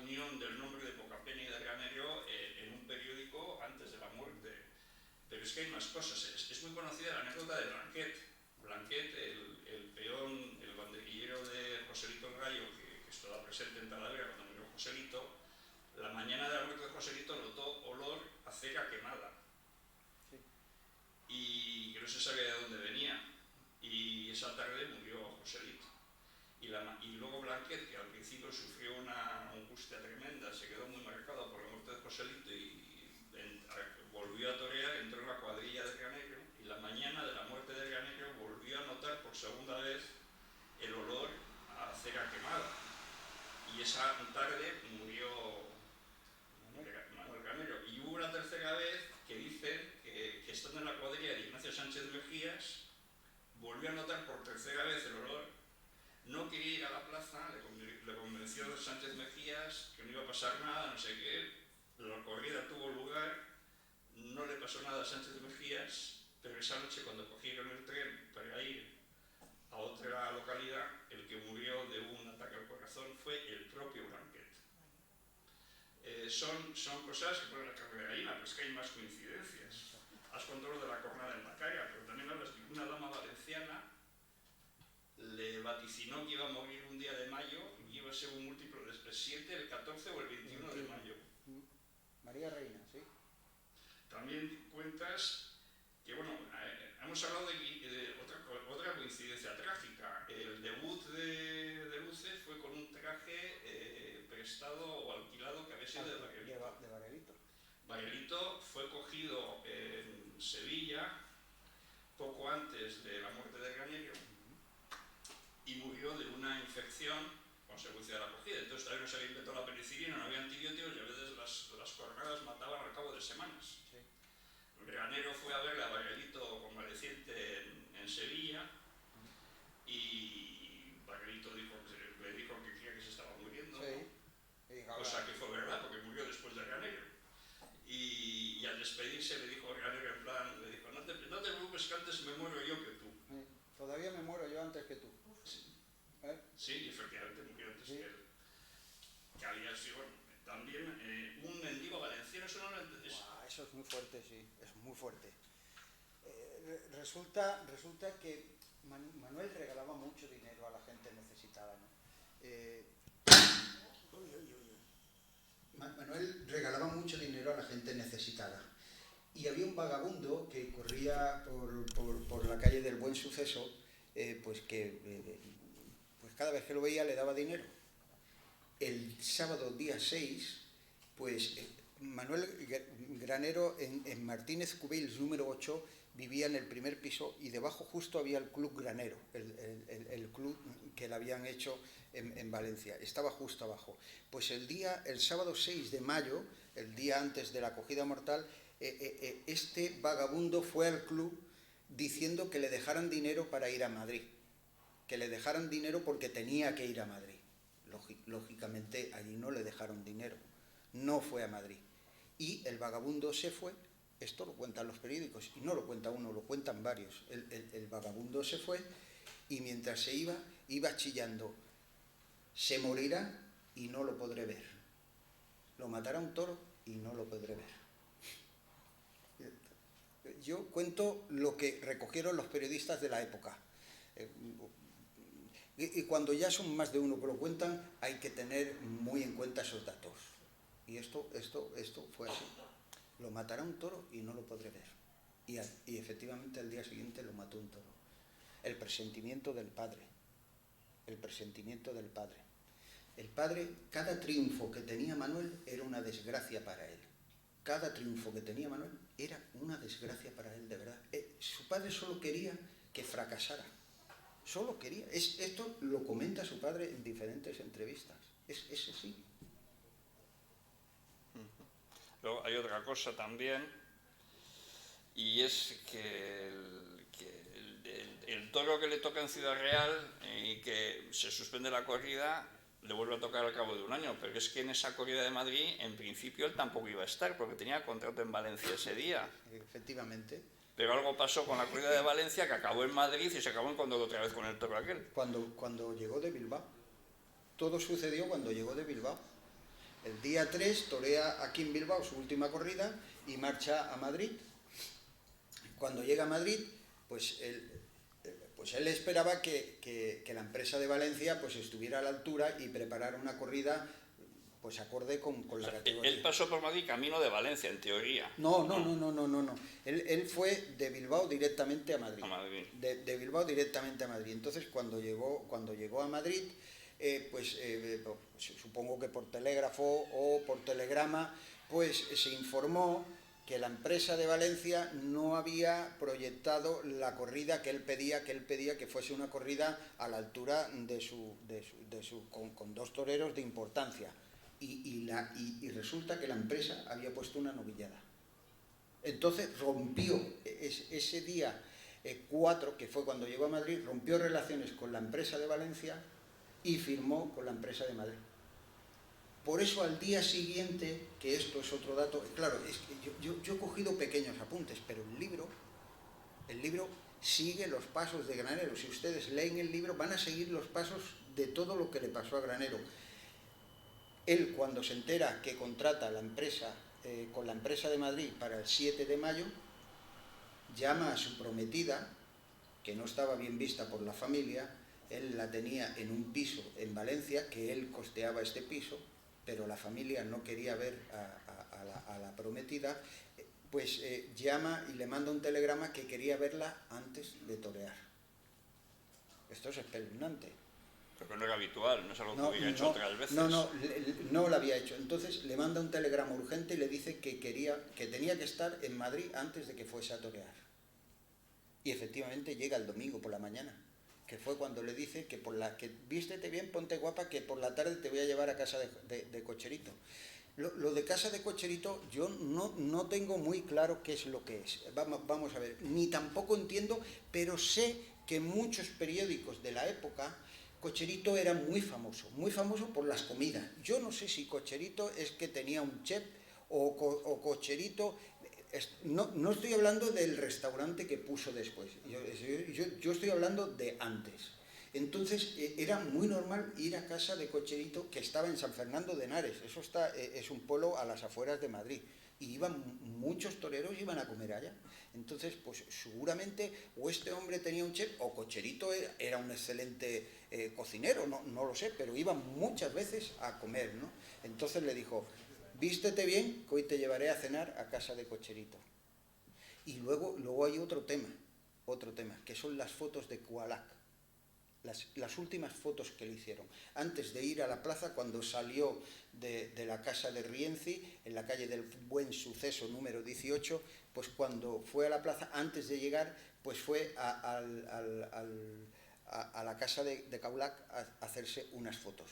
unión del nombre de Pocapena y de Granero en un periódico antes de la muerte. Pero es que hay más cosas. Es muy conocida la anécdota de Blanquet. Blanquet, el Antón, el banderillero de Joselito el Gallo, que estaba presente en Talavera cuando murió Joselito, la mañana de la muerte de Joselito notó olor a cera quemada. Sí. Y que no se sabía de dónde venía. Y esa tarde murió Joselito. Y luego Blanquet, que al principio sufrió una angustia tremenda, se quedó muy marcado por la muerte de Joselito y volvió a torear, entró en la cuadrilla de Granero, y la mañana de la muerte de Granero volvió a notar por segunda vez el olor a cera quemada. Y esa tarde murió Manuel Granero. Y hubo una tercera vez que dicen que estando en la cuadrilla de Ignacio Sánchez Mejías, volvió a notar por tercera vez el olor. No quería ir a la plaza, le convenció Sánchez Mejías que no iba a pasar nada, no sé qué. La corrida tuvo lugar, no le pasó nada a Sánchez Mejías, pero esa noche cuando cogieron el tren para ir a otra localidad, el que murió de un ataque al corazón fue el propio Blanquet. Son cosas que ponen la carne de gallina, pero es que hay más coincidencias. Has contado lo de la cornada en Macaira, pero también hablas de una dama valenciana le vaticinó que iba a morir un día de mayo y iba a ser un múltiplo de 7, el 14 o el 21 de mayo. María Reina, sí. También cuentas que, bueno, hemos hablado de otra coincidencia trágica. El debut de Luces fue con un traje prestado o alquilado que había sido de Varelito. De Varelito. Varelito fue cogido en Sevilla poco antes de la muerte de Granero y murió de una infección consecuencia de la cogida. Entonces todavía no se había inventado la penicilina, no había antibióticos y a veces las cornadas mataban al cabo de semanas. Sí. Granero fue a ver a Varelito convaleciente en Sevilla y Varelito le dijo que creía que se estaba muriendo, sí. Cosa que fue verdad porque murió después de Granero. Y al despedirse le dijo a Granero en plan, le dijo, no te preocupes que antes me muero yo que tú. Todavía me muero yo antes que tú. Sí, efectivamente, murió antes que él. Que había sido, bueno, también un mendigo valenciano, eso no lo entendés. Eso es muy fuerte, sí, es muy fuerte. Resulta que Manuel regalaba mucho dinero a la gente necesitada, ¿no? Manuel regalaba mucho dinero a la gente necesitada. Y había un vagabundo que corría por la calle del Buen Suceso, pues cada vez que lo veía le daba dinero. El sábado día 6, pues Manuel Granero en Martínez Cubells número 8 vivía en el primer piso y debajo justo había el Club Granero, el club que le habían hecho en Valencia, estaba justo abajo. Pues el sábado 6 de mayo, el día antes de la acogida mortal, este vagabundo fue al club diciendo que le dejaran dinero para ir a Madrid, que le dejaran dinero porque tenía que ir a Madrid. Lógicamente allí no le dejaron dinero, no fue a Madrid. Y el vagabundo se fue, esto lo cuentan los periódicos, y no lo cuenta uno, lo cuentan varios. El vagabundo se fue y mientras se iba chillando, se morirá y no lo podré ver. Lo matará un toro y no lo podré ver. Yo cuento lo que recogieron los periodistas de la época. Y cuando ya son más de uno que lo cuentan, hay que tener muy en cuenta esos datos. Y esto fue así. Lo matará un toro y no lo podré ver. Y efectivamente al día siguiente lo mató un toro. El presentimiento del padre. El presentimiento del padre. El padre, cada triunfo que tenía Manuel era una desgracia para él. Cada triunfo que tenía Manuel era una desgracia para él, de verdad. Su padre solo quería que fracasara. Solo quería. Esto lo comenta su padre en diferentes entrevistas. Es así. Luego hay otra cosa también, y es que el toro que le toca en Ciudad Real y que se suspende la corrida, le vuelve a tocar al cabo de un año, pero es que en esa corrida de Madrid, en principio, él tampoco iba a estar, porque tenía contrato en Valencia ese día. Efectivamente. Pero algo pasó con la corrida de Valencia, que acabó en Madrid y se acabó en Cóndor otra vez con el toro aquel. Cuando llegó de Bilbao. Todo sucedió cuando llegó de Bilbao. El día 3 torea aquí en Bilbao su última corrida y marcha a Madrid. Cuando llega a Madrid, pues pues él esperaba que la empresa de Valencia pues estuviera a la altura y preparara una corrida pues acorde con la categoría. Él pasó por Madrid camino de Valencia, en teoría. No. Él fue de Bilbao directamente a Madrid. A Madrid. De Bilbao directamente a Madrid. Entonces, cuando llegó a Madrid, supongo que por telégrafo o por telegrama, pues se informó que la empresa de Valencia no había proyectado la corrida que él pedía que fuese una corrida a la altura con dos toreros de importancia. Y resulta que la empresa había puesto una novillada. Entonces rompió ese día 4, que fue cuando llegó a Madrid, rompió relaciones con la empresa de Valencia y firmó con la empresa de Madrid. Por eso al día siguiente, que esto es otro dato, claro, es que yo he cogido pequeños apuntes, pero el libro sigue los pasos de Granero. Si ustedes leen el libro, van a seguir los pasos de todo lo que le pasó a Granero. Él, cuando se entera que contrata la empresa con la empresa de Madrid para el 7 de mayo, llama a su prometida, que no estaba bien vista por la familia. Él la tenía en un piso en Valencia, que él costeaba este piso, pero la familia no quería ver a la prometida, pues llama y le manda un telegrama que quería verla antes de torear. Esto es espeluznante. Pero no era habitual, no es algo que hubiera hecho otras veces. No lo había hecho. Entonces le manda un telegrama urgente y le dice que tenía que estar en Madrid antes de que fuese a torear. Y efectivamente llega el domingo por la mañana, que fue cuando le dice que vístete bien, ponte guapa, que por la tarde te voy a llevar a casa de Cocherito. Lo de casa de Cocherito yo no tengo muy claro qué es lo que es. Vamos a ver, ni tampoco entiendo, pero sé que en muchos periódicos de la época Cocherito era muy famoso por las comidas. Yo no sé si Cocherito es que tenía un chef o Cocherito... No estoy hablando del restaurante que puso después, yo estoy hablando de antes. Entonces era muy normal ir a casa de Cocherito, que estaba en San Fernando de Henares. Eso es un pueblo a las afueras de Madrid, y muchos toreros iban a comer allá. Entonces, pues seguramente o este hombre tenía un chef o Cocherito era un excelente cocinero, no lo sé, pero iban muchas veces a comer, ¿no? Entonces le dijo: vístete bien, que hoy te llevaré a cenar a casa de Cocherito. Y luego hay otro tema, que son las fotos de Cualac, las últimas fotos que le hicieron. Antes de ir a la plaza, cuando salió de la casa de Rienzi, en la calle del Buen Suceso número 18, pues cuando fue a la plaza, antes de llegar, pues fue a la casa de Cualac a hacerse unas fotos.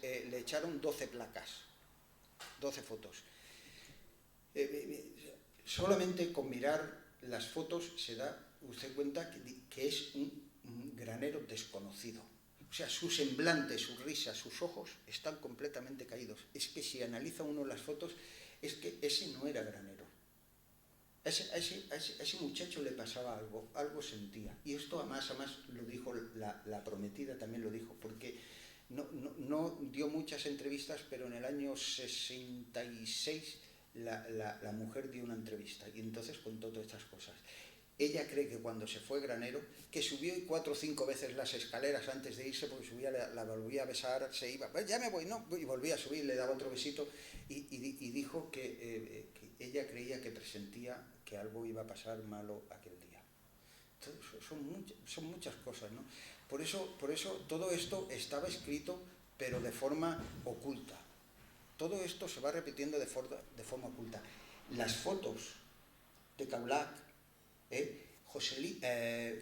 Le echaron 12 placas. 12 fotos. Solamente con mirar las fotos se da usted cuenta que es un granero desconocido. O sea, su semblante, su risa, sus ojos están completamente caídos. Es que si analiza uno las fotos, es que ese no era Granero. A ese muchacho le pasaba algo sentía. Y esto además lo dijo la prometida, también lo dijo, porque no dio muchas entrevistas, pero en el año 66 la mujer dio una entrevista y entonces contó todas estas cosas. Ella cree que cuando se fue Granero, que subió 4 o 5 veces las escaleras antes de irse, porque subía, la volvía a besar, se iba, pues ya me voy, no, y volvía a subir, le daba otro besito, y dijo que ella creía que presentía que algo iba a pasar malo aquel día. Entonces, son muchas cosas, ¿no? Por eso todo esto estaba escrito, pero de forma oculta. Todo esto se va repitiendo de forma oculta. Las fotos de Cualac,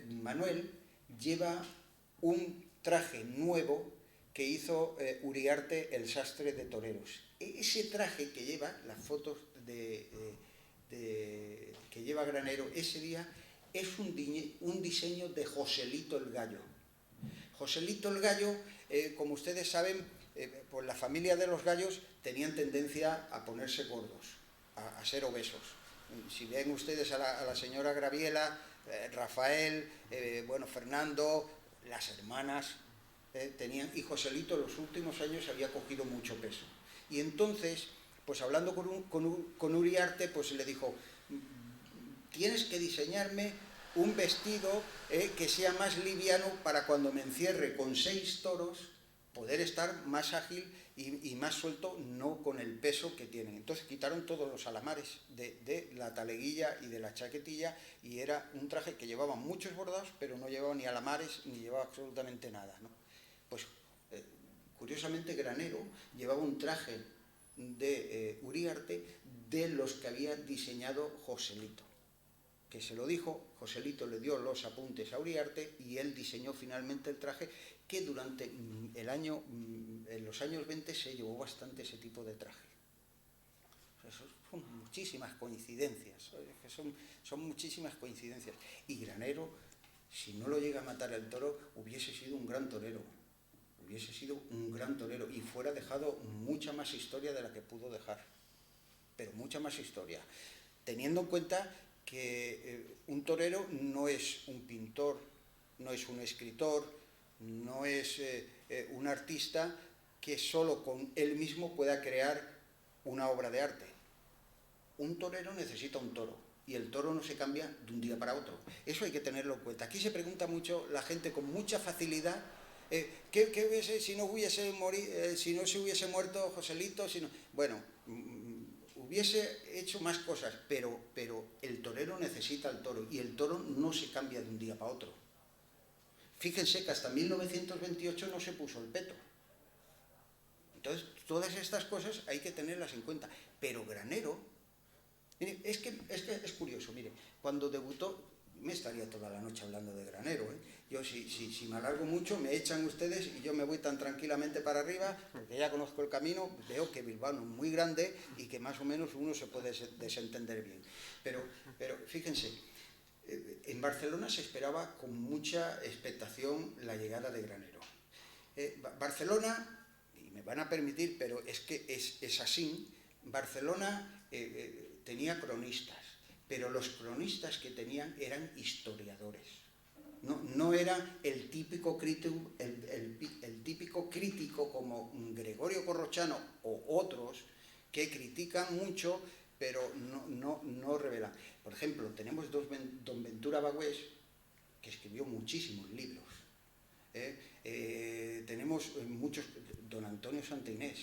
Manuel lleva un traje nuevo que hizo Uriarte, el sastre de toreros. Ese traje que lleva, las fotos que lleva Granero ese día, es un diseño de Joselito el Gallo. Joselito el Gallo, como ustedes saben, pues la familia de los gallos tenían tendencia a ponerse gordos, a ser obesos. Si ven ustedes a la señora Graviela, Rafael, Fernando, las hermanas tenían, y Joselito en los últimos años había cogido mucho peso. Y entonces, pues hablando con Uriarte, pues le dijo: tienes que diseñarme un vestido que sea más liviano para cuando me encierre con 6 toros, poder estar más ágil y más suelto, no con el peso que tienen. Entonces quitaron todos los alamares de la taleguilla y de la chaquetilla, y era un traje que llevaba muchos bordados, pero no llevaba ni alamares ni llevaba absolutamente nada, ¿no? Pues curiosamente Granero llevaba un traje de Uriarte de los que había diseñado Joselito, que se lo dijo, Joselito le dio los apuntes a Uriarte y él diseñó finalmente el traje, que durante en los años 20 se llevó bastante ese tipo de traje. Eso son muchísimas coincidencias, son muchísimas coincidencias. Y Granero, si no lo llega a matar el toro, hubiese sido un gran torero, y fuera dejado mucha más historia de la que pudo dejar, pero mucha más historia, teniendo en cuenta que un torero no es un pintor, no es un escritor, no es un artista que solo con él mismo pueda crear una obra de arte. Un torero necesita un toro, y el toro no se cambia de un día para otro. Eso hay que tenerlo en cuenta. Aquí se pregunta mucho la gente con mucha facilidad, ¿qué hubiese si no se hubiese muerto Joselito? Bueno, hubiese hecho más cosas, pero el torero necesita al toro, y el toro no se cambia de un día para otro. Fíjense que hasta 1928 no se puso el peto. Entonces, todas estas cosas hay que tenerlas en cuenta. Pero Granero, mire, es que es curioso, mire, cuando debutó, me estaría toda la noche hablando de Granero, ¿eh? Yo si me alargo mucho, me echan ustedes y yo me voy tan tranquilamente para arriba, porque ya conozco el camino, veo que Bilbao es muy grande y que más o menos uno se puede desentender bien. Pero fíjense, en Barcelona se esperaba con mucha expectación la llegada de Granero. Barcelona, y me van a permitir, pero es que es así, Barcelona tenía cronistas, pero los cronistas que tenían eran historiadores. No era el típico crítico, el típico crítico como Gregorio Corrochano o otros que critican mucho, pero no revelan. Por ejemplo, tenemos don Ventura Bagüés, que escribió muchísimos libros. Tenemos muchos, don Antonio Santa Inés,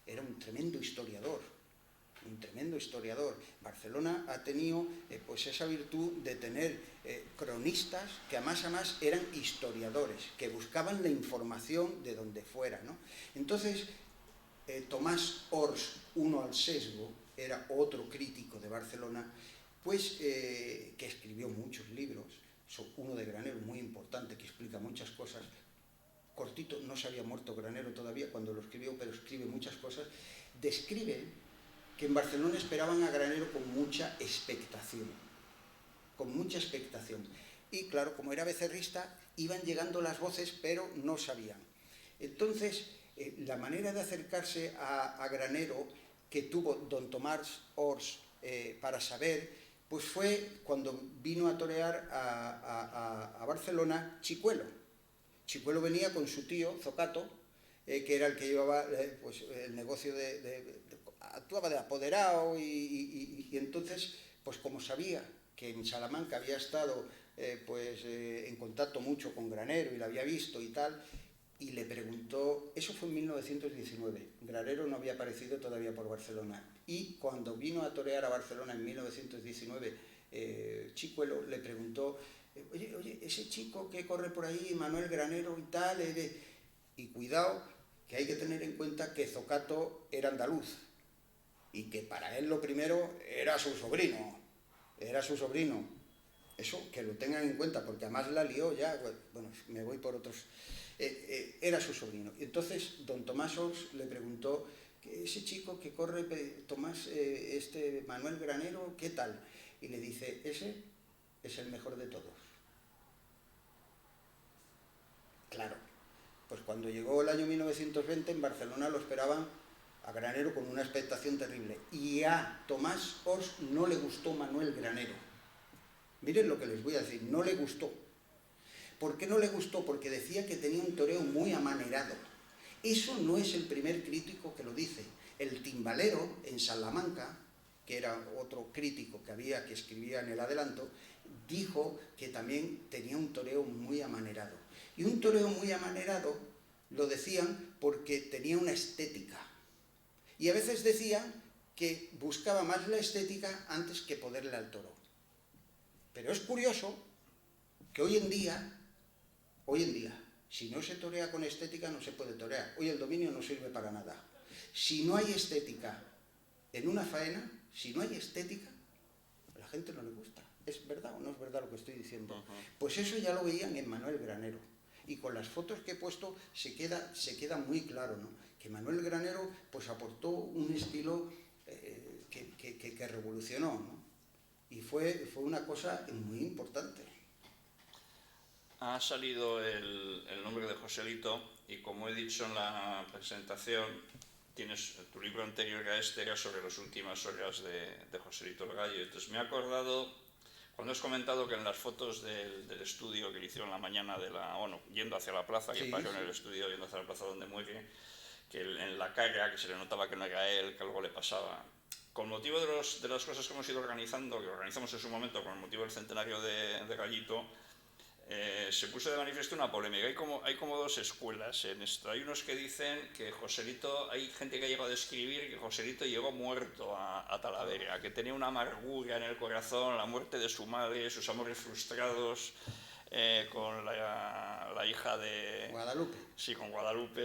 era un tremendo historiador. Barcelona ha tenido pues esa virtud de tener cronistas que a más eran historiadores, que buscaban la información de donde fuera, ¿no? Entonces, Tomás Ors, uno al sesgo, era otro crítico de Barcelona, pues que escribió muchos libros, uno de Granero muy importante que explica muchas cosas. Cortito, no se había muerto Granero todavía cuando lo escribió, pero escribe muchas cosas. Describe que en Barcelona esperaban a Granero con mucha expectación. Y claro, como era becerrista, iban llegando las voces, pero no sabían. Entonces, la manera de acercarse a Granero que tuvo don Tomás Ors para saber, pues fue cuando vino a torear a Barcelona Chicuelo. Chicuelo venía con su tío, Zocato, que era el que llevaba pues, el negocio actuaba de apoderado, y entonces, pues como sabía que en Salamanca había estado en contacto mucho con Granero y lo había visto y tal, y le preguntó, eso fue en 1919, Granero no había aparecido todavía por Barcelona, y cuando vino a torear a Barcelona en 1919, Chicuelo le preguntó, oye, ese chico que corre por ahí, Manuel Granero y tal, y cuidado, que hay que tener en cuenta que Zocato era andaluz, y que para él lo primero era su sobrino, eso que lo tengan en cuenta, porque además la lió ya, bueno, me voy por otros, era su sobrino. Y entonces don Tomás Ors le preguntó, ese chico que corre, Tomás, Manuel Granero, ¿qué tal? Y le dice, ese es el mejor de todos. Claro, pues cuando llegó el año 1920 en Barcelona lo esperaban a Granero con una expectación terrible, y a Tomás Ors no le gustó Manuel Granero. Miren lo que les voy a decir, no le gustó. ¿Por qué no le gustó? Porque decía que tenía un toreo muy amanerado. Eso no es el primer crítico que lo dice. El Timbalero, en Salamanca, que era otro crítico que escribía en el adelanto, dijo que también tenía un toreo muy amanerado. Y un toreo muy amanerado lo decían porque tenía una estética. Y a veces decían que buscaba más la estética antes que poderle al toro. Pero es curioso que hoy en día, si no se torea con estética no se puede torear. Hoy el dominio no sirve para nada. Si no hay estética en una faena, si no hay estética, a la gente no le gusta. ¿Es verdad o no es verdad lo que estoy diciendo? Pues eso ya lo veían en Manuel Granero. Y con las fotos que he puesto se queda muy claro, ¿no? Que Manuel Granero pues aportó un estilo que revolucionó, ¿no? Y fue una cosa muy importante. Ha salido el nombre de Joselito y, como he dicho en la presentación, tienes tu libro anterior a este, era sobre las últimas horas de Joselito el Gallo. Entonces me he acordado, cuando has comentado que en las fotos del estudio que le hicieron la mañana yendo hacia la plaza, que paró en el estudio yendo hacia la plaza donde muere, que en la cara, que se le notaba que no era él, que algo le pasaba. Con motivo de las cosas que hemos ido organizando, que organizamos en su momento con motivo del centenario de Gallito, se puso de manifiesto una polémica. Hay como dos escuelas en esto. Hay unos que dicen que Joselito, hay gente que ha llegado a describir que Joselito llegó muerto a Talavera, que tenía una amargura en el corazón, la muerte de su madre, sus amores frustrados con la hija de Guadalupe. Sí, con Guadalupe,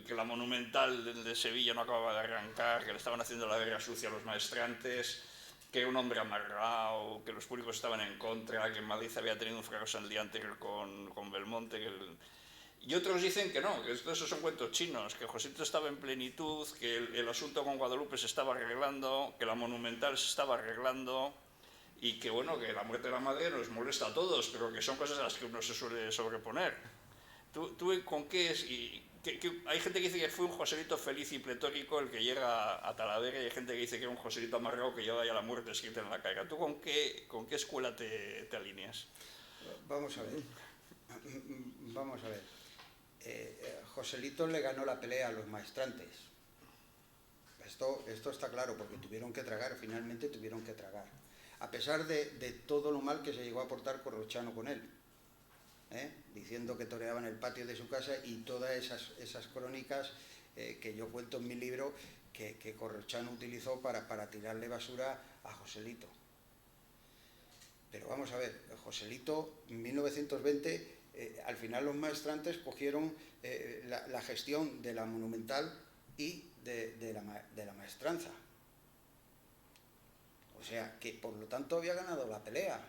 que la Monumental de Sevilla no acababa de arrancar, que le estaban haciendo la guerra sucia a los maestrantes, que era un hombre amargado, que los públicos estaban en contra, que en Madrid había tenido un fracaso en el día anterior con Belmonte. Y otros dicen que no, que esos son cuentos chinos, que Joselito estaba en plenitud, que el asunto con Guadalupe se estaba arreglando, que la Monumental se estaba arreglando, y que bueno, que la muerte de la madre nos molesta a todos, pero que son cosas a las que uno se suele sobreponer. ¿Tú con qué es? Hay gente que dice que fue un Joselito feliz y pletórico el que llega a Talavera, y hay gente que dice que era un Joselito amargado que lleva ya la muerte escrita en la cara. ¿Tú con qué escuela te alineas? Vamos a ver. Joselito le ganó la pelea a los maestrantes. Esto está claro, porque finalmente tuvieron que tragar. A pesar de todo lo mal que se llegó a portar Corrochano con él. Diciendo que toreaba en el patio de su casa, y todas esas crónicas que yo cuento en mi libro que Corrochano utilizó para tirarle basura a Joselito. Pero vamos a ver, Joselito en 1920, al final los maestrantes cogieron la gestión de la Monumental y de la maestranza. O sea, que por lo tanto había ganado la pelea.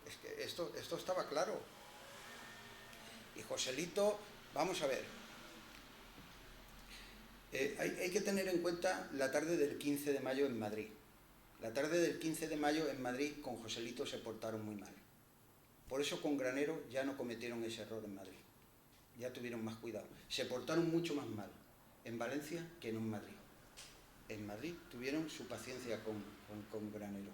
Es que esto estaba claro. Y Joselito, vamos a ver, hay que tener en cuenta la tarde del 15 de mayo en Madrid. La tarde del 15 de mayo en Madrid con Joselito se portaron muy mal. Por eso con Granero ya no cometieron ese error en Madrid. Ya tuvieron más cuidado. Se portaron mucho más mal en Valencia que no en Madrid. En Madrid tuvieron su paciencia con Granero.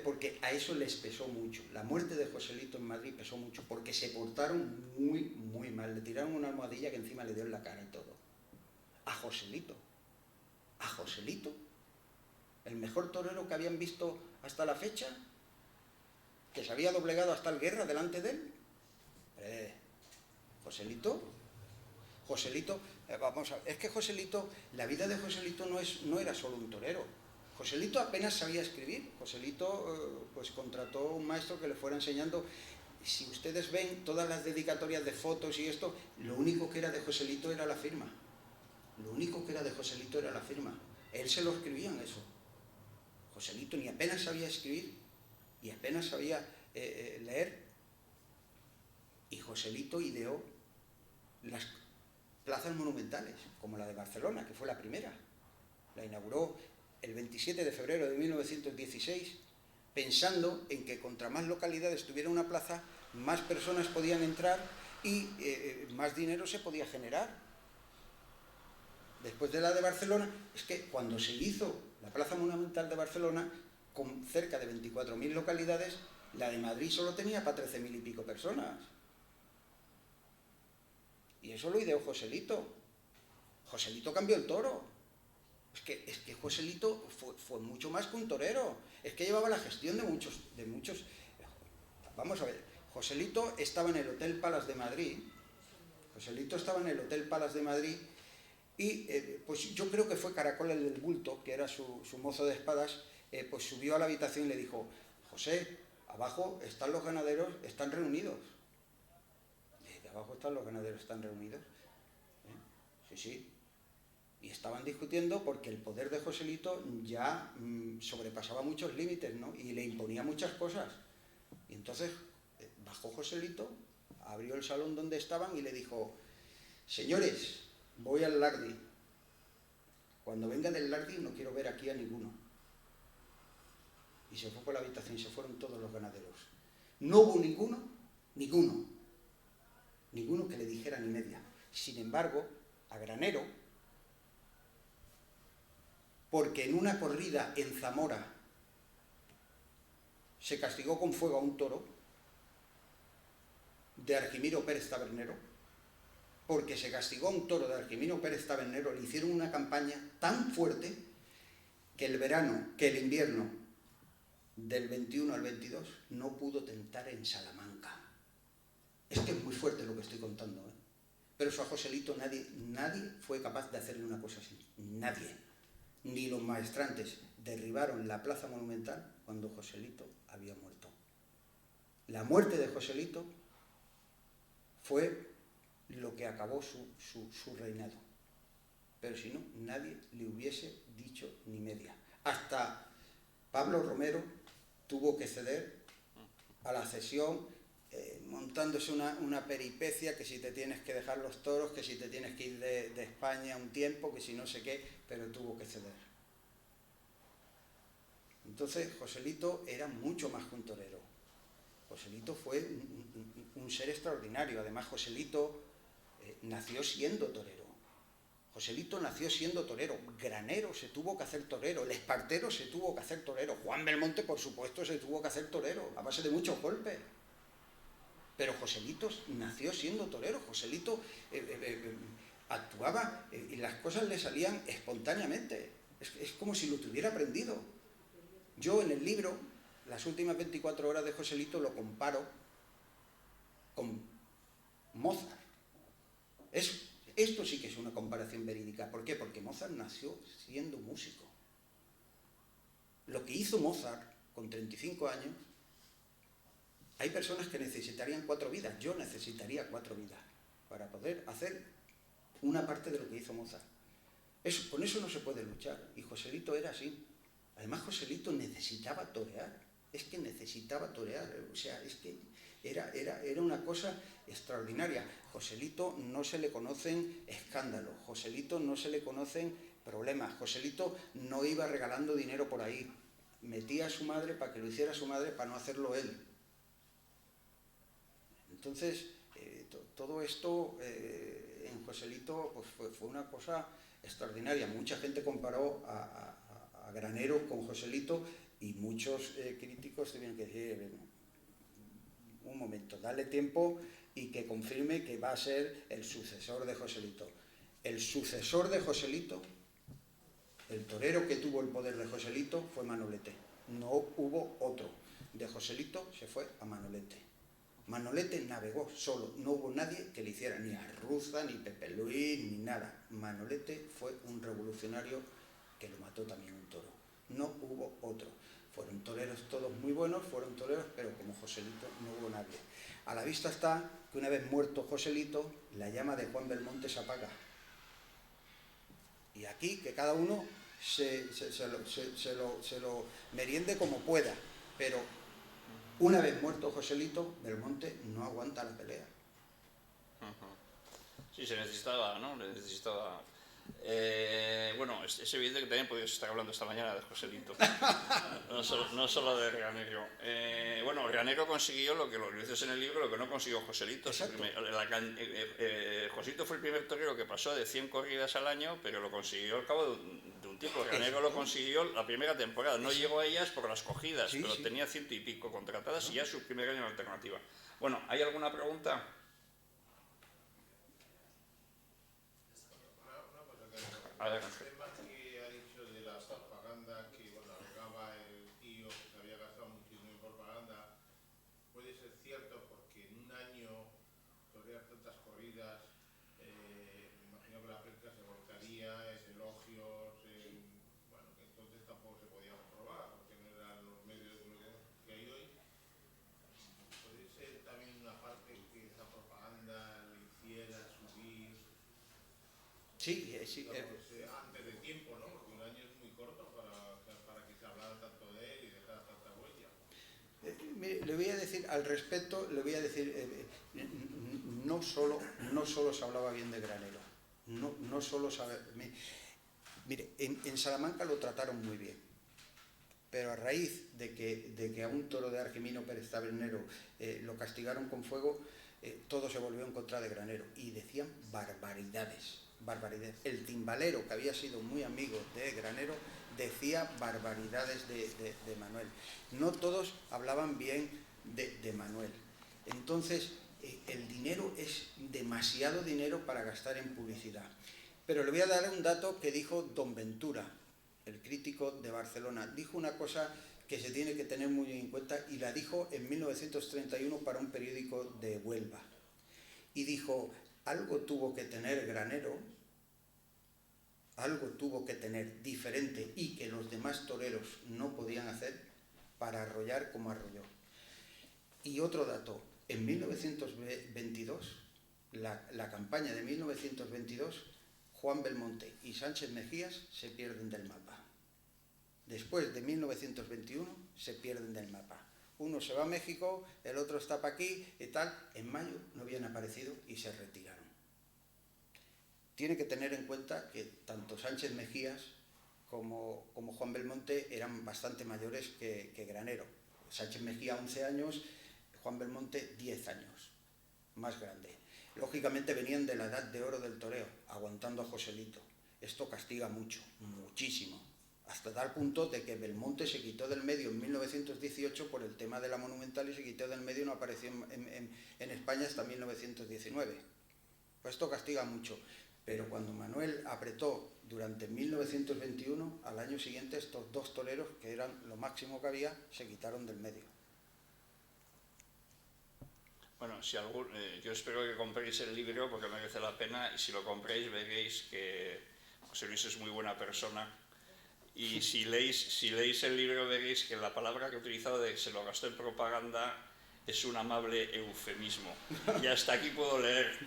Porque a eso les pesó mucho. La muerte de Joselito en Madrid pesó mucho, porque se portaron muy, muy mal. Le tiraron una almohadilla que encima le dio en la cara y todo. A Joselito, el mejor torero que habían visto hasta la fecha, que se había doblegado hasta el Guerra delante de él. Joselito, vamos a ver, es que Joselito, la vida de Joselito no era solo un torero. Joselito apenas sabía escribir. Joselito pues contrató un maestro que le fuera enseñando. Si ustedes ven todas las dedicatorias de fotos y esto, lo único que era de Joselito era la firma. Él se lo escribían eso. Joselito ni apenas sabía escribir y apenas sabía leer. Y Joselito ideó las plazas monumentales, como la de Barcelona, que fue la primera. La inauguró el 27 de febrero de 1916, pensando en que contra más localidades tuviera una plaza, más personas podían entrar y más dinero se podía generar. Después de la de Barcelona, es que cuando se hizo la Plaza Monumental de Barcelona, con cerca de 24.000 localidades, la de Madrid solo tenía para 13.000 y pico personas. Y eso lo ideó Joselito. Joselito cambió el toro. O Es que Joselito fue mucho más que un torero. Es que llevaba la gestión de muchos. Vamos a ver, Joselito estaba en el Hotel Palace de Madrid. Y pues yo creo que fue Caracol el del bulto, que era su mozo de espadas, pues subió a la habitación y le dijo: José, abajo están los ganaderos, están reunidos. ¿De abajo están los ganaderos, están reunidos? Sí. Y estaban discutiendo porque el poder de Joselito ya sobrepasaba muchos límites, ¿no? Y le imponía muchas cosas. Y entonces bajó Joselito, abrió el salón donde estaban y le dijo: señores, voy al Lardi. Cuando venga del Lardi no quiero ver aquí a ninguno. Y se fue por la habitación y se fueron todos los ganaderos. No hubo ninguno que le dijera ni media. Sin embargo, a Granero, porque en una corrida en Zamora se castigó con fuego a un toro de Argimiro Pérez Tabernero, porque se castigó a un toro de Argimiro Pérez Tabernero, le hicieron una campaña tan fuerte que el invierno del 21 al 22 no pudo tentar en Salamanca. Es que es muy fuerte lo que estoy contando, ¿eh? Pero eso a Joselito nadie fue capaz de hacerle una cosa así. Nadie. Ni los maestrantes derribaron la plaza monumental cuando Joselito había muerto. La muerte de Joselito fue lo que acabó su reinado. Pero si no, nadie le hubiese dicho ni media. Hasta Pablo Romero tuvo que ceder a la cesión, montándose una peripecia, que si te tienes que dejar los toros, que si te tienes que ir de España un tiempo, que si no sé qué, pero tuvo que ceder. Entonces Joselito era mucho más que un torero. Joselito fue un ser extraordinario. Además, Joselito nació siendo torero. Granero se tuvo que hacer torero. El Espartero se tuvo que hacer torero. Juan Belmonte, por supuesto, se tuvo que hacer torero, a base de muchos golpes. Pero Joselito nació siendo torero. Joselito actuaba y las cosas le salían espontáneamente. Es como si lo tuviera aprendido. Yo en el libro, las últimas 24 horas de Joselito, lo comparo con Mozart. Esto sí que es una comparación verídica. ¿Por qué? Porque Mozart nació siendo músico. Lo que hizo Mozart con 35 años, hay personas que necesitarían 4 vidas. Yo necesitaría 4 vidas para poder hacer una parte de lo que hizo Mozart. Con eso no se puede luchar. Y Joselito era así. Además, Joselito necesitaba torear. Es que necesitaba torear. O sea, es que era una cosa extraordinaria. Joselito no se le conocen escándalos. Joselito no se le conocen problemas. Joselito no iba regalando dinero por ahí. Metía a su madre para que lo hiciera su madre, para no hacerlo él. Entonces, todo esto en Joselito pues, fue una cosa extraordinaria. Mucha gente comparó a Granero con Joselito y muchos críticos tuvieron que decir: un momento, dale tiempo y que confirme que va a ser el sucesor de Joselito. El sucesor de Joselito, el torero que tuvo el poder de Joselito, fue Manolete. No hubo otro. De Joselito se fue a Manolete. Manolete navegó solo, no hubo nadie que le hiciera, ni Arruza, ni Pepe Luis, ni nada. Manolete fue un revolucionario que lo mató también un toro. No hubo otro. Fueron toreros todos muy buenos, pero como Joselito no hubo nadie. A la vista está que una vez muerto Joselito, la llama de Juan Belmonte se apaga. Y aquí que cada uno se lo meriende como pueda, pero una vez muerto Joselito, Belmonte no aguanta la pelea. Sí, se necesitaba, ¿no? Bueno, es evidente que también podías estar hablando esta mañana de Joselito, no solo de Granero. Bueno, Granero consiguió lo que dices en el libro, lo que no consiguió Joselito. Joselito fue el primer torero que pasó de 100 corridas al año, pero lo consiguió al cabo de un tiempo. Granero lo consiguió la primera temporada, no llegó a ellas por las cogidas, pero tenía 100 y pico contratadas y ya su primer año en alternativa. Bueno, ¿hay alguna pregunta? Adelante. El tema que ha dicho corridas, me imagino que la prensa se volcaría en elogios, bueno, que entonces tampoco se podía comprobar, porque no eran los medios de comunicación que hay hoy. ¿Puede ser también una parte que esa propaganda le hiciera subir? Sí, sí. Antes de tiempo, ¿no? Porque un año es muy corto para que se hablara tanto de él y dejara tanta huella. Mire, le voy a decir, al respecto, le voy a decir, no solo se hablaba bien de Granero, no solo mire, en Salamanca lo trataron muy bien, pero a raíz de que a un toro de Argimino Pérez Tabernero lo castigaron con fuego, todo se volvió en contra de Granero y decían barbaridades. El timbalero, que había sido muy amigo de Granero, decía barbaridades de Manuel. No todos hablaban bien de Manuel. Entonces, el dinero es demasiado dinero para gastar en publicidad. Pero le voy a dar un dato que dijo Don Ventura, el crítico de Barcelona. Dijo una cosa que se tiene que tener muy en cuenta y la dijo en 1931 para un periódico de Huelva. Y dijo: algo tuvo que tener Granero, algo tuvo que tener diferente y que los demás toreros no podían hacer para arrollar como arrolló. Y otro dato, en 1922, la campaña de 1922, Juan Belmonte y Sánchez Mejías se pierden del mapa. Después de 1921 se pierden del mapa. Uno se va a México, el otro está para aquí y tal. En mayo no habían aparecido y se retiraron. Tiene que tener en cuenta que tanto Sánchez Mejías como Juan Belmonte eran bastante mayores que Granero. Sánchez Mejía 11 años, Juan Belmonte 10 años, más grande. Lógicamente venían de la edad de oro del toreo, aguantando a Joselito. Esto castiga mucho, muchísimo. Hasta tal punto de que Belmonte se quitó del medio en 1918 por el tema de la Monumental y se quitó del medio y no apareció en España hasta 1919. Pues esto castiga mucho. Pero cuando Manuel apretó durante 1921, al año siguiente estos dos toreros, que eran lo máximo que había, se quitaron del medio. Bueno, yo espero que compréis el libro porque merece la pena, y si lo compréis veréis que José Luis es muy buena persona. Y si leéis el libro veréis que la palabra que he utilizado de se lo gastó en propaganda es un amable eufemismo. Y hasta aquí puedo leer.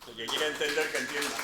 El que quiera entender, que entienda.